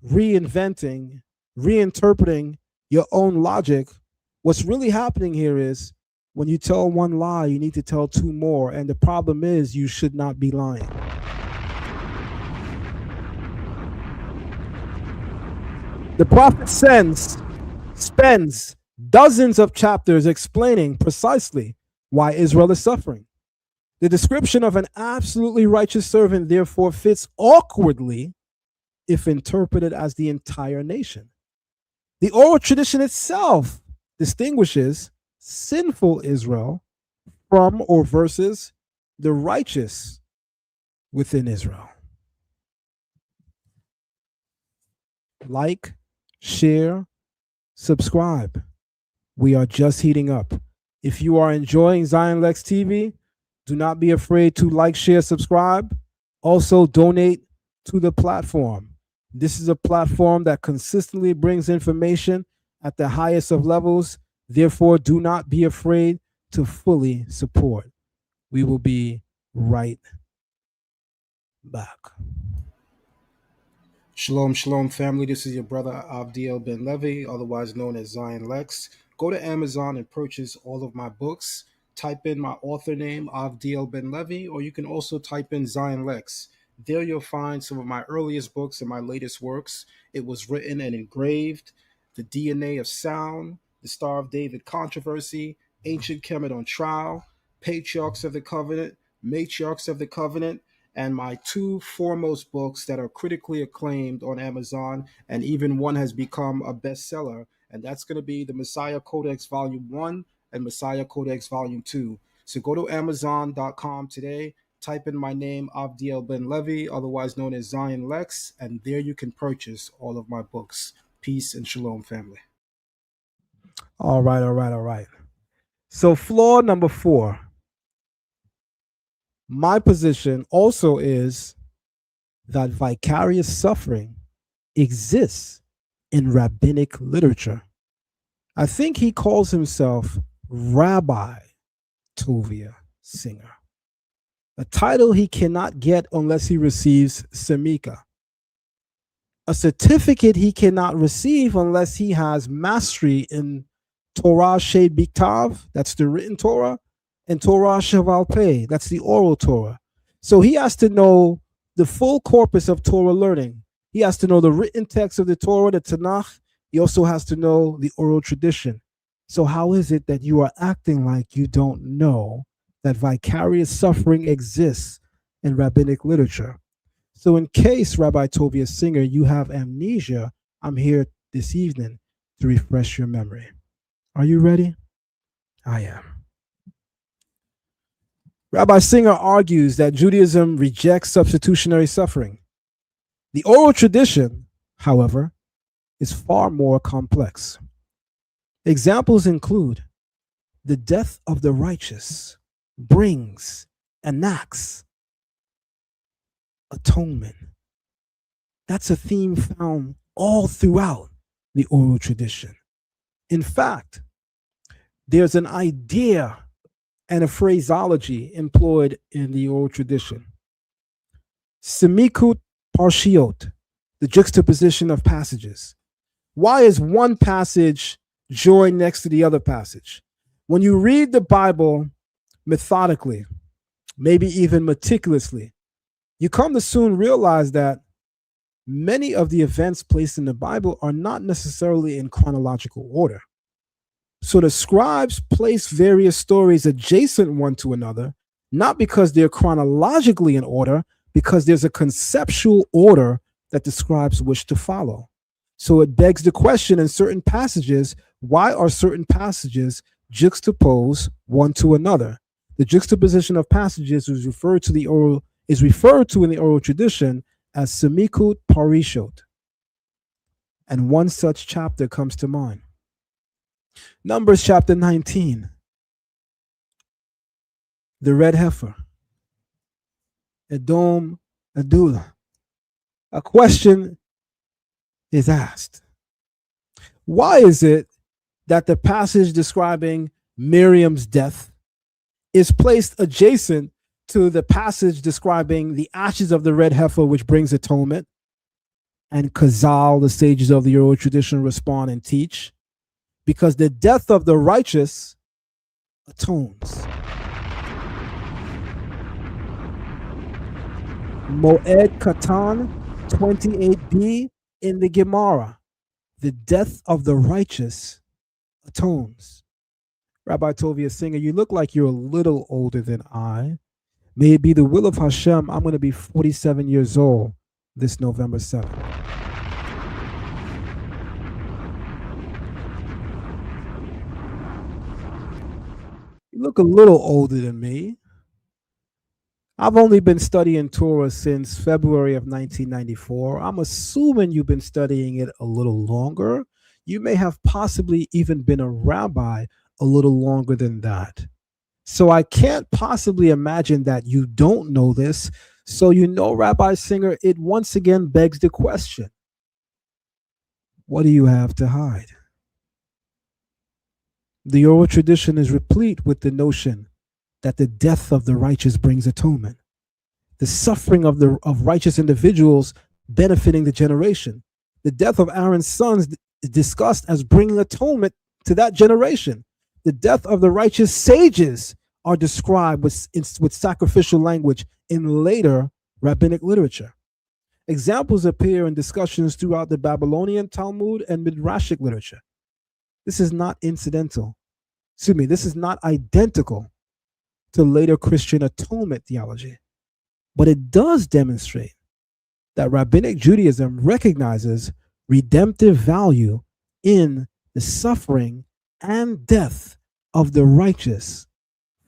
reinventing, reinterpreting your own logic. What's really happening here is when you tell one lie, you need to tell two more. And the problem is you should not be lying. The prophet spends dozens of chapters explaining precisely why Israel is suffering. The description of an absolutely righteous servant therefore fits awkwardly if interpreted as the entire nation. The oral tradition itself distinguishes sinful Israel from or versus the righteous within Israel. Like, share, subscribe. We are just heating up. If you are enjoying Zion Lexx TV, do not be afraid to like, share, subscribe. Also, donate to the platform. This is a platform that consistently brings information at the highest of levels. Therefore, do not be afraid to fully support. We will be right back. Shalom, shalom, family. This is your brother Avdiel Ben Levi, otherwise known as Zion Lexx. Go to Amazon and purchase all of my books. Type in my author name, Avdiel Ben Levi, or you can also type in Zion Lexx. There you'll find some of my earliest books and my latest works. It was written and engraved. The DNA of Sound, The Star of David Controversy, Ancient Kemet on Trial, Patriarchs of the Covenant, Matriarchs of the Covenant, and my two foremost books that are critically acclaimed on Amazon, and even one has become a bestseller, and that's going to be the Messiah Codex Volume 1 and Messiah Codex Volume 2. So go to Amazon.com today, type in my name, Avdiel Ben Levi, otherwise known as Zion Lexx, and there you can purchase all of my books. Peace and shalom, family. All right. So flaw number 4. My position also is that vicarious suffering exists in rabbinic literature. I think he calls himself Rabbi Tovia Singer, a title he cannot get unless he receives Semika, a certificate he cannot receive unless he has mastery in Torah Shed Biktav, that's the written Torah, and Torah Sheval Peh, that's the oral Torah. So he has to know the full corpus of Torah learning. He has to know the written text of the Torah, the Tanakh. He also has to know the oral tradition. So how is it that you are acting like you don't know that vicarious suffering exists in rabbinic literature? So in case, Rabbi Tovia Singer, you have amnesia, I'm here this evening to refresh your memory. Are you ready? I am. Rabbi Singer argues that Judaism rejects substitutionary suffering. The oral tradition, however, is far more complex. Examples include the death of the righteous enacts atonement. That's a theme found all throughout the oral tradition. In fact, there's an idea and a phraseology employed in the oral tradition. Semikut parshiot, the juxtaposition of passages. Why is one passage joined next to the other passage? When you read the Bible methodically, maybe even meticulously, you come to soon realize that many of the events placed in the Bible are not necessarily in chronological order. So the scribes place various stories adjacent one to another, not because they're chronologically in order, because there's a conceptual order that the scribes wish to follow. So it begs the question in certain passages, why are certain passages juxtaposed one to another? The juxtaposition of passages is referred to in the oral tradition as semikut parishot. And one such chapter comes to mind. Numbers chapter 19. The red heifer. Edom Adullah. A question is asked. Why is it that the passage describing Miriam's death is placed adjacent to the passage describing the ashes of the red heifer, which brings atonement? And Chazal, the sages of the oral tradition, respond and teach, because the death of the righteous atones. Moed Katan 28b in the Gemara. The death of the righteous atones. Rabbi Tovia Singer, you look like you're a little older than I. May it be the will of Hashem, I'm going to be 47 years old this November 7th. You look a little older than me. I've only been studying Torah since February of 1994. I'm assuming you've been studying it a little longer. You may have possibly even been a rabbi a little longer than that. So I can't possibly imagine that you don't know this. So you know, Rabbi Singer, it once again begs the question, what do you have to hide? The oral tradition is replete with the notion that the death of the righteous brings atonement. The suffering of righteous individuals benefiting the generation. The death of Aaron's sons is discussed as bringing atonement to that generation. The death of the righteous sages are described with sacrificial language in later rabbinic literature. Examples appear in discussions throughout the Babylonian Talmud and Midrashic literature. This is not incidental. This is not identical to later Christian atonement theology, but it does demonstrate that Rabbinic Judaism recognizes redemptive value in the suffering and death of the righteous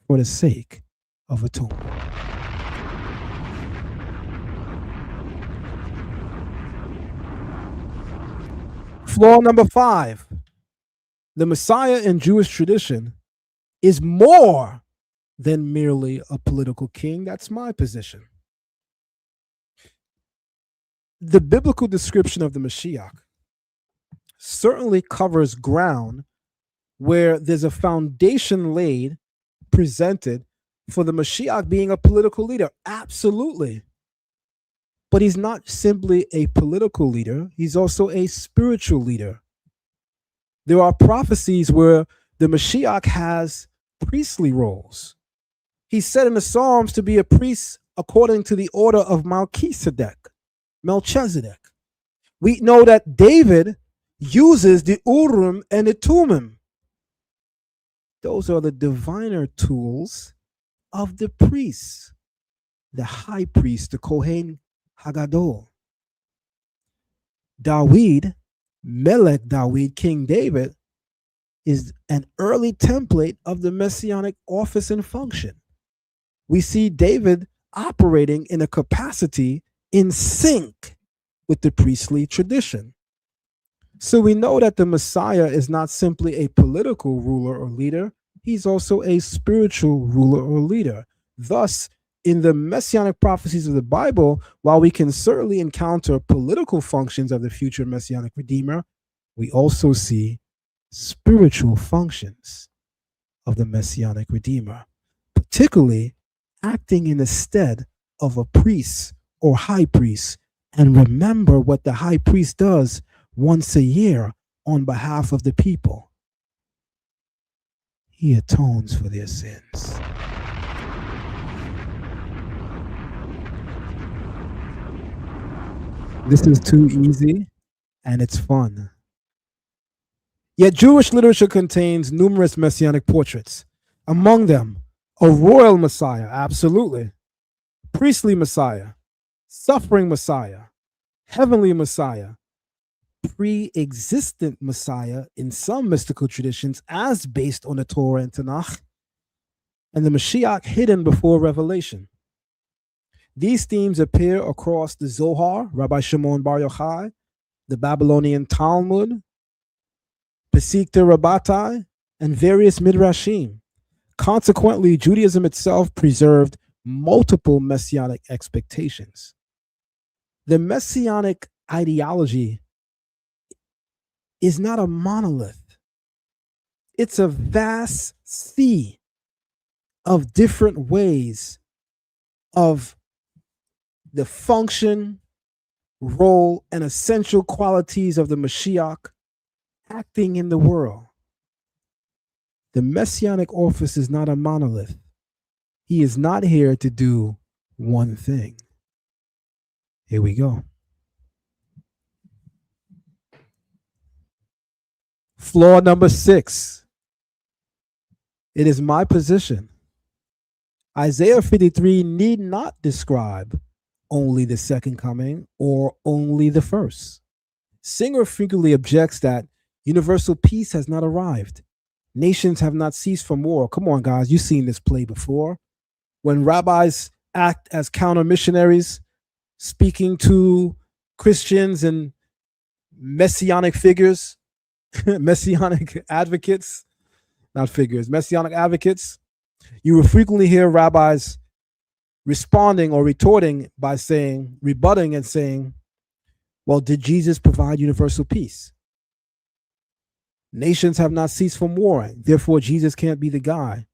for the sake of atonement. Flaw number 5. The Messiah in Jewish tradition is more than merely a political king. That's my position. The biblical description of the Mashiach certainly covers ground where there's a foundation laid, presented for the Mashiach being a political leader. Absolutely. But he's not simply a political leader, he's also a spiritual leader. There are prophecies where the Mashiach has priestly roles. He's said in the Psalms to be a priest according to the order of Melchizedek. We know that David uses the Urim and the Thummim. Those are the diviner tools of the priests, the high priest, the Kohen Hagadol. Melech David, King David, is an early template of the Messianic office and function. We see David operating in a capacity in sync with the priestly tradition. So we know that the Messiah is not simply a political ruler or leader, he's also a spiritual ruler or leader. Thus, in the messianic prophecies of the Bible, while we can certainly encounter political functions of the future messianic redeemer, we also see spiritual functions of the messianic redeemer, particularly acting in the stead of a priest or high priest. And remember what the high priest does once a year on behalf of the people. He atones for their sins. This is too easy, and it's fun. Yet Jewish literature contains numerous messianic portraits. Among them, a royal Messiah, absolutely, priestly Messiah, suffering Messiah, heavenly Messiah, pre-existent Messiah in some mystical traditions as based on the Torah and Tanakh, and the Mashiach hidden before revelation. These themes appear across the Zohar, Rabbi Shimon Bar Yochai, the Babylonian Talmud, Pesikta Rabbatai, and various Midrashim. Consequently, Judaism itself preserved multiple messianic expectations. The messianic ideology is not a monolith. It's a vast sea of different ways of the function, role, and essential qualities of the Mashiach acting in the world. The messianic office is not a monolith. He is not here to do one thing. Here we go. Flaw number 6. It is my position. Isaiah 53 need not describe only the second coming or only the first. Singer frequently objects that universal peace has not arrived. Nations have not ceased from war. Come on, guys, you've seen this play before. When rabbis act as counter missionaries, speaking to Christians and messianic figures, messianic advocates, not figures, messianic advocates, you will frequently hear rabbis responding or retorting by saying, rebutting and saying, well, did Jesus provide universal peace? Nations have not ceased from warring. Therefore, Jesus can't be the guy.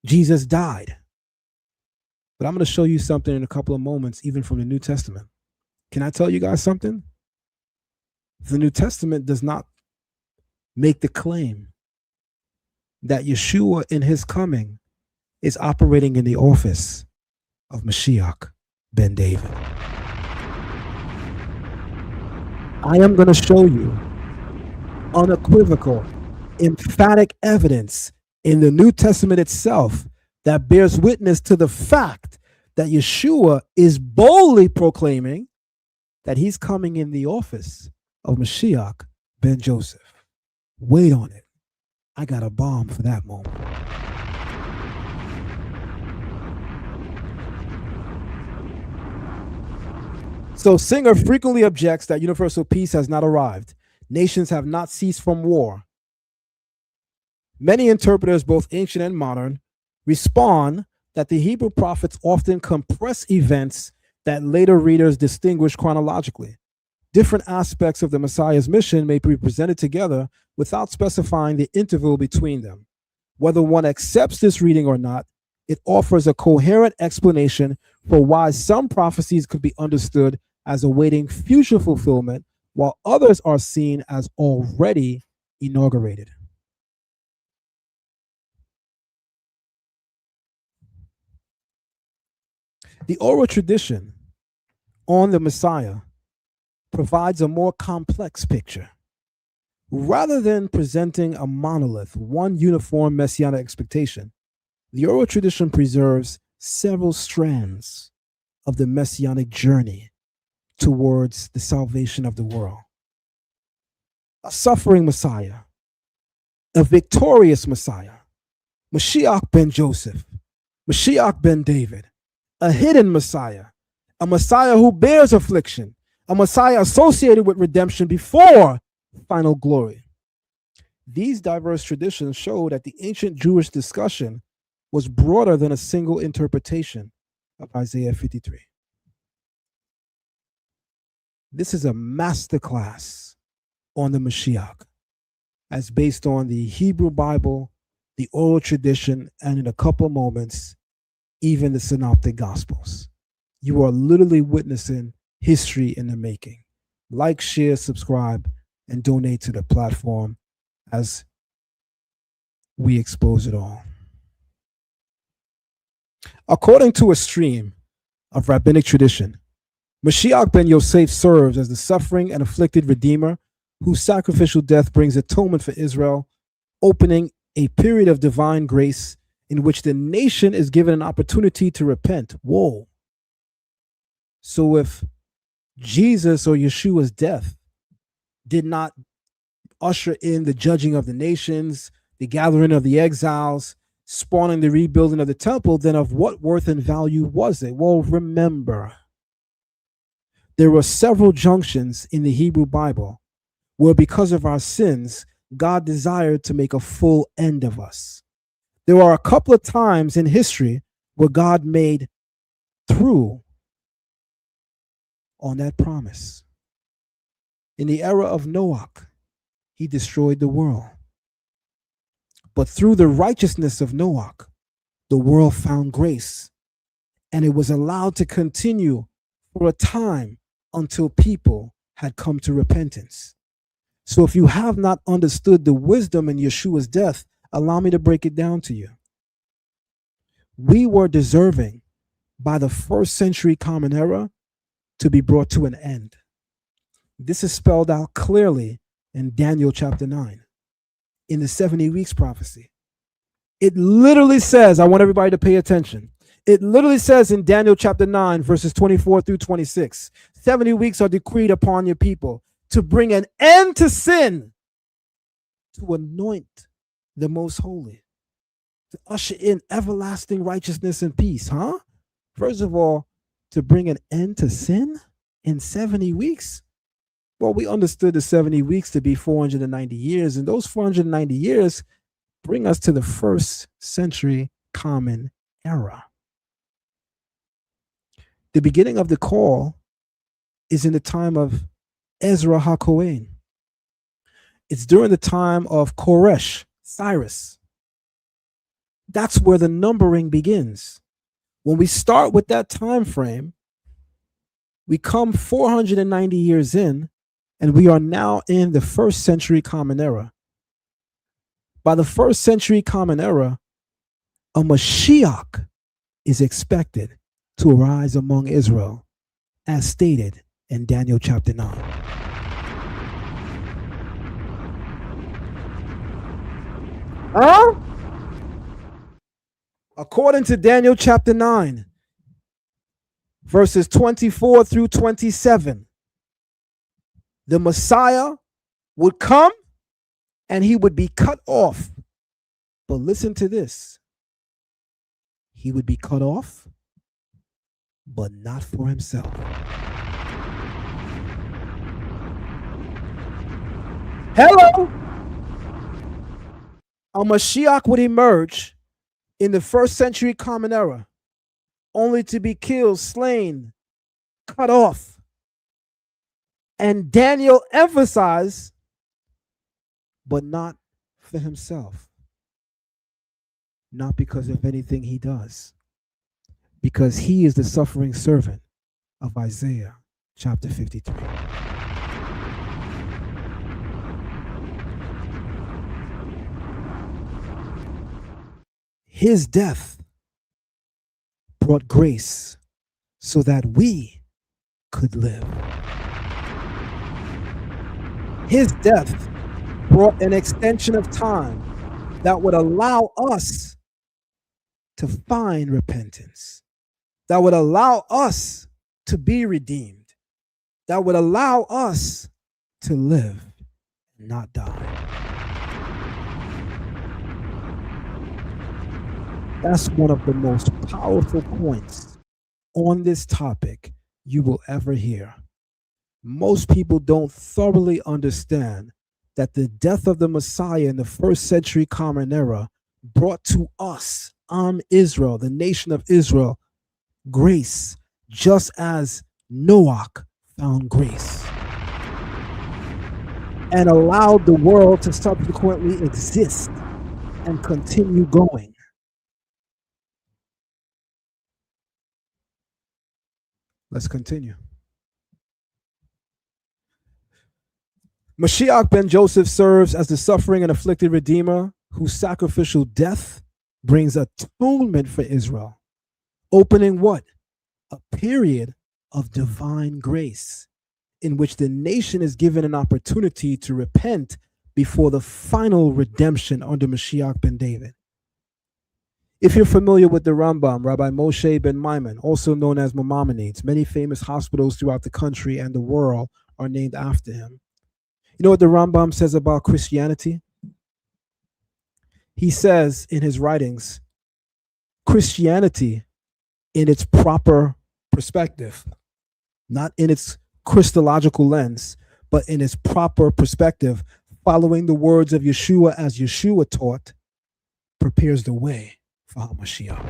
Jesus died. But I'm going to show you something in a couple of moments, even from the New Testament. Can I tell you guys something? The New Testament does not make the claim that Yeshua in his coming is operating in the office of Mashiach ben David. I am going to show you unequivocal, emphatic evidence in the New Testament itself that bears witness to the fact that Yeshua is boldly proclaiming that he's coming in the office of Mashiach ben Joseph. Wait on it. I got a bomb for that moment. So Singer frequently objects that universal peace has not arrived. Nations have not ceased from war. Many interpreters, both ancient and modern, respond that the Hebrew prophets often compress events that later readers distinguish chronologically. Different aspects of the Messiah's mission may be presented together without specifying the interval between them. Whether one accepts this reading or not, it offers a coherent explanation for why some prophecies could be understood as awaiting future fulfillment, while others are seen as already inaugurated. The oral tradition on the Messiah provides a more complex picture. Rather than presenting a monolith, one uniform messianic expectation, the oral tradition preserves several strands of the messianic journey towards the salvation of the world. A suffering Messiah, a victorious Messiah, Mashiach ben Joseph, Mashiach ben David, a hidden Messiah, a Messiah who bears affliction, a Messiah associated with redemption before final glory. These diverse traditions show that the ancient Jewish discussion was broader than a single interpretation of Isaiah 53. This is a masterclass on the Mashiach, as based on the Hebrew Bible, the oral tradition, and in a couple of moments, even the Synoptic Gospels. You are literally witnessing history in the making. Like, share, subscribe, and donate to the platform as we expose it all. According to a stream of rabbinic tradition, Mashiach ben Yosef serves as the suffering and afflicted Redeemer whose sacrificial death brings atonement for Israel, opening a period of divine grace in which the nation is given an opportunity to repent. Whoa. So if Jesus or Yeshua's death did not usher in the judging of the nations, the gathering of the exiles, spawning the rebuilding of the temple, then of what worth and value was it? Well, remember, there were several junctions in the Hebrew Bible where, because of our sins, God desired to make a full end of us. There are a couple of times in history where God made through on that promise. In the era of Noah, he destroyed the world. But through the righteousness of Noah, the world found grace, and it was allowed to continue for a time until people had come to repentance. So if you have not understood the wisdom in Yeshua's death, allow me to break it down to you. We were deserving by the first century Common Era to be brought to an end. This is spelled out clearly in Daniel chapter 9, in the 70 weeks prophecy. It literally says, I want everybody to pay attention. It literally says in Daniel chapter 9, verses 24 through 26, 70 weeks are decreed upon your people to bring an end to sin, to anoint the most holy, to usher in everlasting righteousness and peace. First of all, to bring an end to sin in 70 weeks. Well, we understood the 70 weeks to be 490 years, and those 490 years bring us to the first century Common Era. The beginning of the call is in the time of Ezra HaKohen. It's during the time of Koresh, Cyrus. That's where the numbering begins. When we start with that time frame, we come 490 years in, and we are now in the first century Common Era. By the first century Common Era, a Mashiach is expected to arise among Israel, as stated in Daniel chapter 9. According to Daniel chapter 9, verses 24 through 27, the Messiah would come and he would be cut off. But listen to this. He would be cut off, but not for himself. Hello. A Mashiach would emerge in the first century Common Era, only to be killed, slain, cut off. And Daniel emphasized, but not for himself. Not because of anything he does, because he is the suffering servant of Isaiah chapter 53. His death brought grace so that we could live. His death brought an extension of time that would allow us to find repentance, that would allow us to be redeemed, that would allow us to live and not die. That's one of the most powerful points on this topic you will ever hear. most people don't thoroughly understand that the death of the Messiah in the first century Common Era brought to us, Israel, the nation of Israel, grace, just as Noah found grace and allowed the world to subsequently exist and continue going. Let's continue. Mashiach ben Joseph serves as the suffering and afflicted Redeemer whose sacrificial death brings atonement for Israel, opening what? A period of divine grace in which the nation is given an opportunity to repent before the final redemption under Mashiach ben David. If you're familiar with the Rambam, Rabbi Moshe ben Maimon, also known as Maimonides, many famous hospitals throughout the country and the world are named after him. You know what the Rambam says about Christianity? He says in his writings, Christianity in its proper perspective, not in its Christological lens, but in its proper perspective, following the words of Yeshua as Yeshua taught, prepares the way for Mashiach.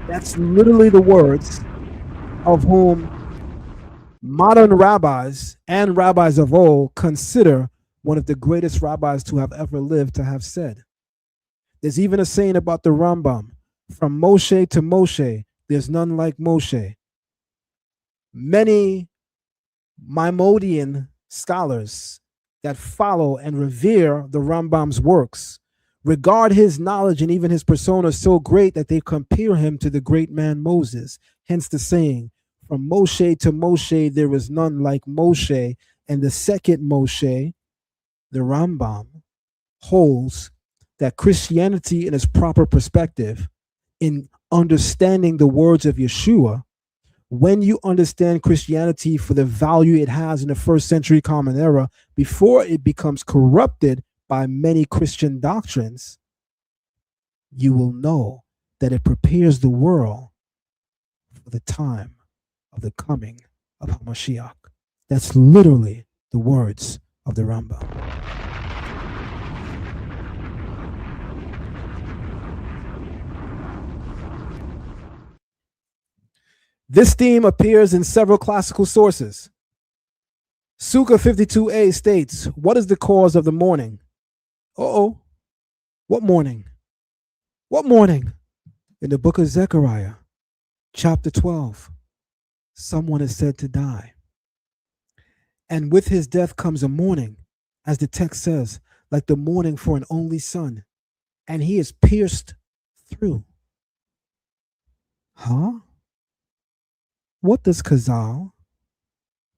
That's literally the words of whom modern rabbis and rabbis of old consider one of the greatest rabbis to have ever lived to have said. There's even a saying about the Rambam, from Moshe to Moshe, there's none like Moshe. Many Maimonidean scholars that follow and revere the Rambam's works regard his knowledge and even his persona so great that they compare him to the great man Moses. Hence the saying, from Moshe to Moshe, there is none like Moshe. And the second Moshe, the Rambam, holds that Christianity in its proper perspective, in understanding the words of Yeshua, when you understand Christianity for the value it has in the first century Common Era, before it becomes corrupted by many Christian doctrines, you will know that it prepares the world for the time of the coming of Mashiach. That's literally the words of the Rambam. This theme appears in several classical sources. Sukkah 52a states, what is the cause of the mourning? What mourning? What mourning? In the book of Zechariah, chapter 12, someone is said to die. And with his death comes a mourning, as the text says, like the mourning for an only son. And he is pierced through. Huh? What does Chazal,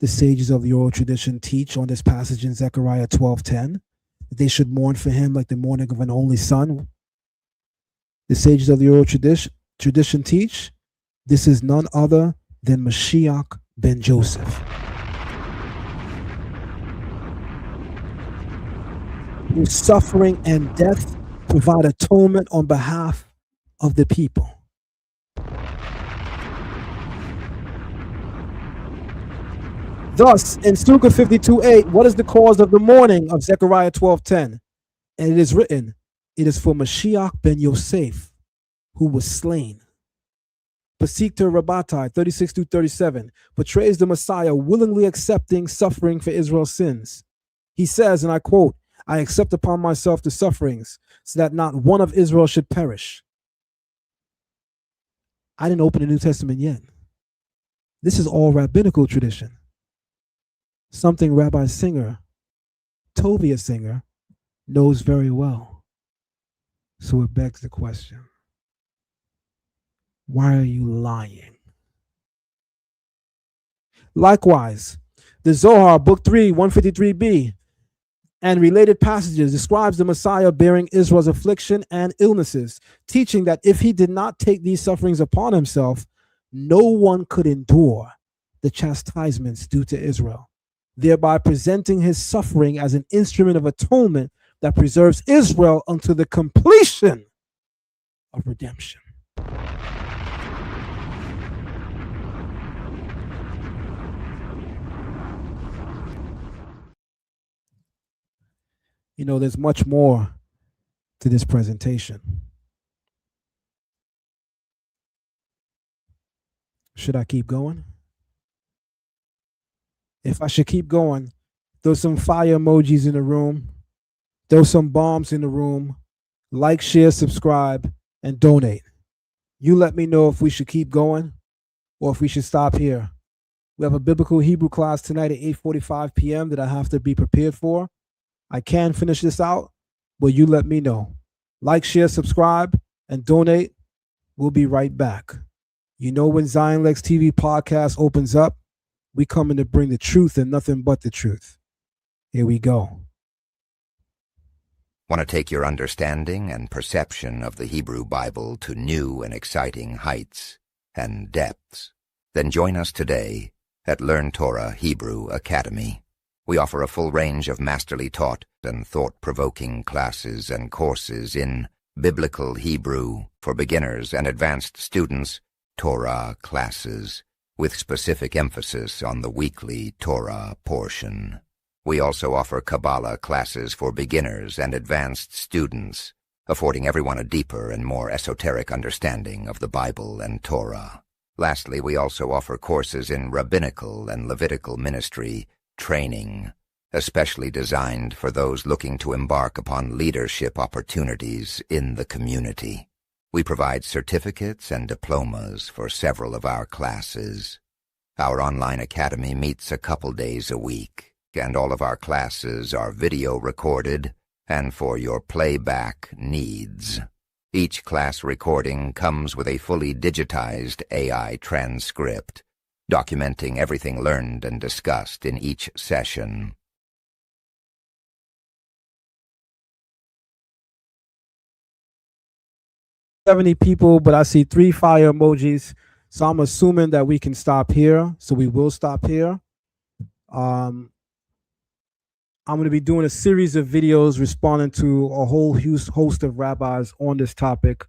the sages of the oral tradition, teach on this passage in Zechariah 12:10? That they should mourn for him like the mourning of an only son. The sages of the oral tradition teach this is none other than Mashiach ben Joseph, whose suffering and death provide atonement on behalf of the people. Thus, in Sukkah 52:8, what is the cause of the mourning of Zechariah 12:10? And it is written, it is for Mashiach ben Yosef, who was slain. Pasikta Rabbatai 36-37 portrays the Messiah willingly accepting suffering for Israel's sins. He says, and I quote, I accept upon myself the sufferings so that not one of Israel should perish. I didn't open the New Testament yet. This is all rabbinical tradition. Something Rabbi Singer, Tovia Singer, knows very well. So it begs the question, why are you lying? Likewise, the Zohar, Book 3, 153b, and related passages describes the Messiah bearing Israel's affliction and illnesses, teaching that if he did not take these sufferings upon himself, no one could endure the chastisements due to Israel, thereby presenting his suffering as an instrument of atonement that preserves Israel unto the completion of redemption. there's much more to this presentation. Should I keep going? If I should keep going, throw some fire emojis in the room. Throw some bombs in the room. Like, share, subscribe, and donate. You let me know if we should keep going or if we should stop here. We have a biblical Hebrew class tonight at 8:45 p.m. that I have to be prepared for. I can finish this out, but you let me know. Like, share, subscribe, and donate. We'll be right back. You know, when Zion Lexx TV Podcast opens up, we come in to bring the truth and nothing but the truth. Here we go. Want to take your understanding and perception of the Hebrew Bible to new and exciting heights and depths? Then join us today at Learn Torah Hebrew Academy. We offer a full range of masterly taught and thought-provoking classes and courses in Biblical Hebrew for beginners and advanced students, Torah classes, with specific emphasis on the weekly Torah portion. We also offer Kabbalah classes for beginners and advanced students, affording everyone a deeper and more esoteric understanding of the Bible and Torah. Lastly, we also offer courses in rabbinical and Levitical ministry training, especially designed for those looking to embark upon leadership opportunities in the community. We provide certificates and diplomas for several of our classes. Our online academy meets a couple days a week, and all of our classes are video recorded and for your playback needs. Each class recording comes with a fully digitized AI transcript, documenting everything learned and discussed in each session. $70 people, but I see 3 fire emojis, so I'm assuming that we can stop here. So we will stop here. I'm going to be doing a series of videos responding to a whole host of rabbis on this topic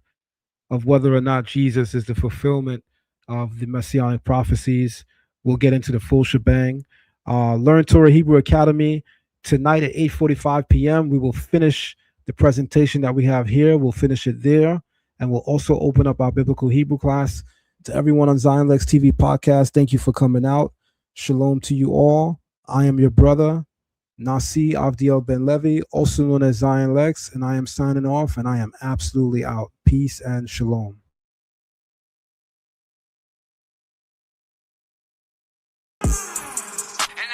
of whether or not Jesus is the fulfillment of the Messianic prophecies. We'll get into the full shebang. Learn Torah Hebrew Academy tonight at 8:45 p.m. We will finish the presentation that we have here. We'll finish it there, and we'll also open up our biblical Hebrew class. To everyone on Zion Lexx TV Podcast, thank you for coming out. Shalom to you all. I am your brother, Nasi Avdiel Ben Levi, also known as Zion Lexx, and I am signing off, and I am absolutely out. Peace and shalom. And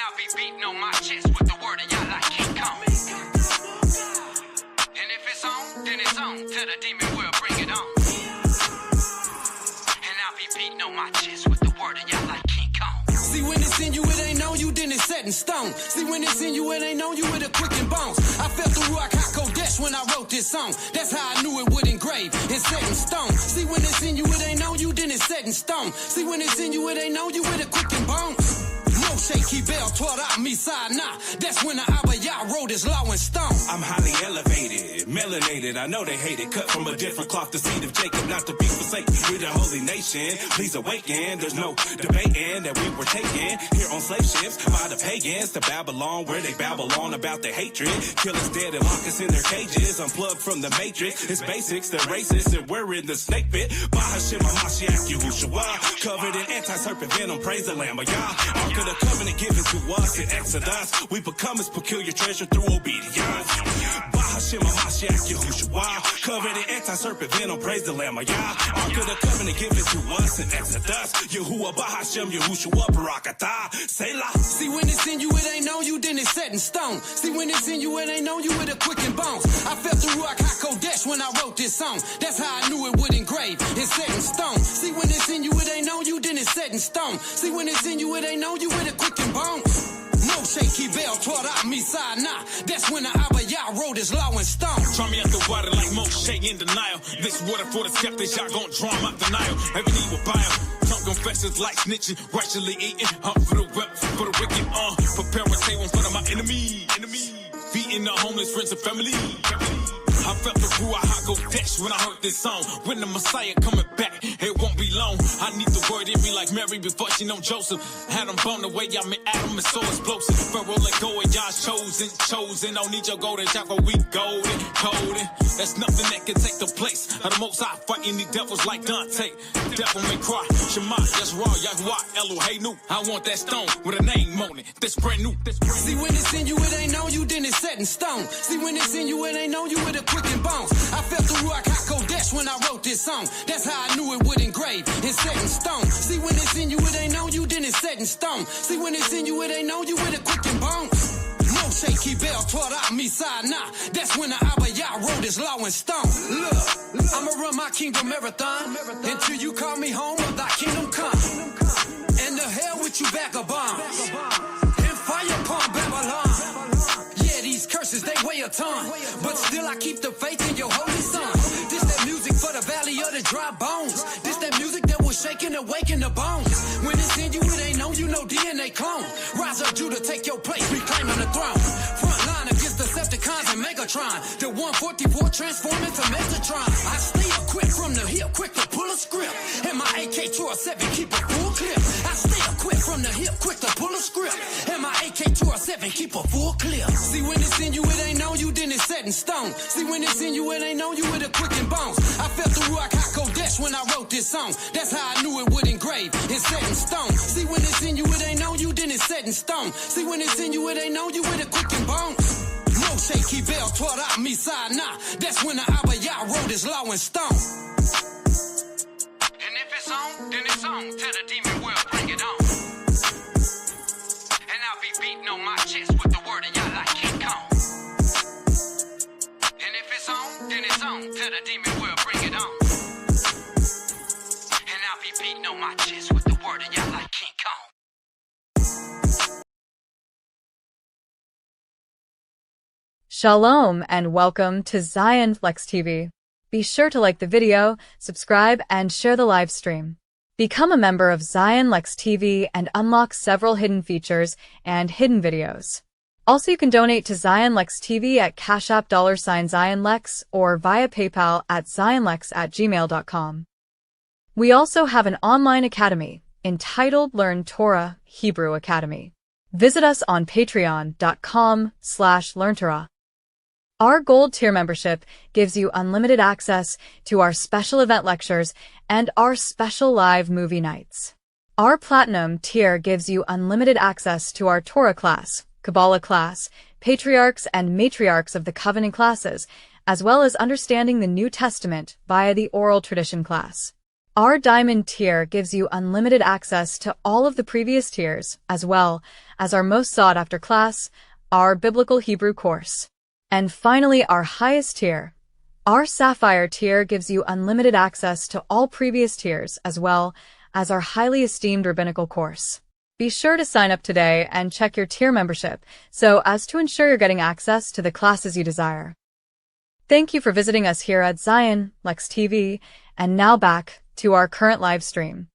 I'll be beating on my chest with the word of y'all like King Kong. And if it's on, then it's on. Tell the demon world, bring it on. And I'll be beating on my chest with the word of y'all like King Kong. See, when it's in you, it ain't on you, then it's set in stone. See, when it's in you, it ain't on you, it a quicken bones. I felt the Ruach HaKodesh when I wrote this song. That's how I knew it would engrave and set in stone. See, when it's in you, it ain't on you, then it's set in stone. See, when it's in you, it ain't on you, it a quicken bones. Shaky bell taught out me side nah. That's when the Abba Yah wrote his law in stone. I'm highly elevated, melanated. I know they hate it. Cut from a different cloth, the seed of Jacob, not to be forsaken. We're the holy nation. Please awaken. There's no debating that we were taken here on slave ships by the pagans to Babylon, where they babble on about their hatred. Kill us dead and lock us in their cages. Unplugged from the matrix. It's basics, they're racist, and we're in the snake pit. By Hashem, Mashiach, Yeshua. Covered in anti-serpent venom. Praise the Lamb of Yah. Ark of the covenant given to us in Exodus. We become his peculiar treasure through obedience. By Hashem, Mashiach, Yeshua. Covered in anti-serpent venom. Praise the Lamb of Yah. Ark of the covenant given to us in Exodus. Yahuwah, by Hashem, Yahushua, Barakatah. Selah. See, when it's in you, it ain't on you, then it's set in stone. See, when it's in you, it ain't on you, it a quicken bones. I felt the Ruach HaKodesh when I wrote this song. That's how I knew it would engrave and set in stone. See, when it's in you, it ain't on you, then it's set in stone. See, when it's in you, it ain't on you, it a quicken bones. No shaky bell taught out me side nah. That's when the Abba Yah wrote his law in stone. Try me out the water like Moshe in denial. This water for the skeptics, y'all gon' draw them out denial. Every knee will bow. Tongue confessions like snitching, righteously eating. Hunt for the wealth, for the wicked. Prepare a table in front of my enemy. Feeding the homeless, friends and family. I felt the Ruach HaKodesh when I heard this song. When the Messiah coming back, it won't won't be long. I need the word in me like Mary before she know Joseph. Had them blown away, I mean Adam and so explosive. Pharaoh let go of y'all chosen. Don't need your golden shackle, we golden. There's nothing that can take the place of the Most High fighting these devils like Dante. Devil may cry, Shema, that's raw, Yahuwah, Elohenu. I want that stone with a name on it. That's brand new. See, when it's in you, it ain't on you, then it's set in stone. See, when it's in you, it ain't on you with a quick and bones. I felt the Ruach HaKodesh when I wrote this song. That's how I knew it would engrave and set in stone. See, when it's in you, it ain't on you, then it's set in stone. See, when it's in you, it ain't on you with a quick and bones. No shaky bell taught out me side nah. That's when the Abba Yah wrote his law in stone. Look, I'ma run my kingdom marathon until you call me home or thy kingdom come. And the hell with you vagabonds and fire upon Babylon. Yeah, these curses they weigh a ton, but still I keep the faith in your holy son. This that music for the valley of the dry bones. This that music that will shake and awaken the bones. When it's in you, it ain't on you, no DNA clone. Rise up, Judah, take your place, reclaiming the throne. Front line against the Decepticons and Megatron. The 144 transform into Metatron. I stay equipped from the hip, quick to pull a script. And my AK-207 keep a full clip. I stay equipped from the hip, quick to pull a script. And my AK-207 keep a full clip. See, when it's in you, it ain't on you, then it's set in stone. See, when it's in you, it ain't on you with a quick and bones. I felt the Ruach HaKodesh when I wrote this song. That's how I knew it would engrave and set in stone. See, when it's in you, it ain't on you, then it's set in stone. See, when it's in you, it ain't on you with a quick and bones. No shaky bell taught out me side nah. That's when the Abba Yah wrote his law in stone. And if it's on, then it's on. Tell the demon world, bring it on. And I'll be beating on my chest with the word of Yah like King Kong. And if it's on, then it's on. Tell the demon world, bring it on. And I'll be beating on my chest with the word of Yah like King Kong. Shalom and welcome to Zion Lexx TV. Be sure to like the video, subscribe, and share the live stream. Become a member of Zion Lexx TV and unlock several hidden features and hidden videos. Also, you can donate to Zion Lexx TV at Cash App $Zion Lexx or via PayPal at zionlex@gmail.com. We also have an online academy entitled Learn Torah Hebrew Academy. Visit us on patreon.com/learntorah. Our Gold tier membership gives you unlimited access to our special event lectures and our special live movie nights. Our Platinum tier gives you unlimited access to our Torah class, Kabbalah class, Patriarchs and Matriarchs of the Covenant classes, as well as understanding the New Testament via the Oral Tradition class. Our Diamond tier gives you unlimited access to all of the previous tiers, as well as our most sought-after class, our Biblical Hebrew course. And finally, our highest tier, our Sapphire tier, gives you unlimited access to all previous tiers, as well as our highly esteemed rabbinical course. Be sure to sign up today and check your tier membership so as to ensure you're getting access to the classes you desire. Thank you for visiting us here at Zion Lexx TV, and now back to our current live stream.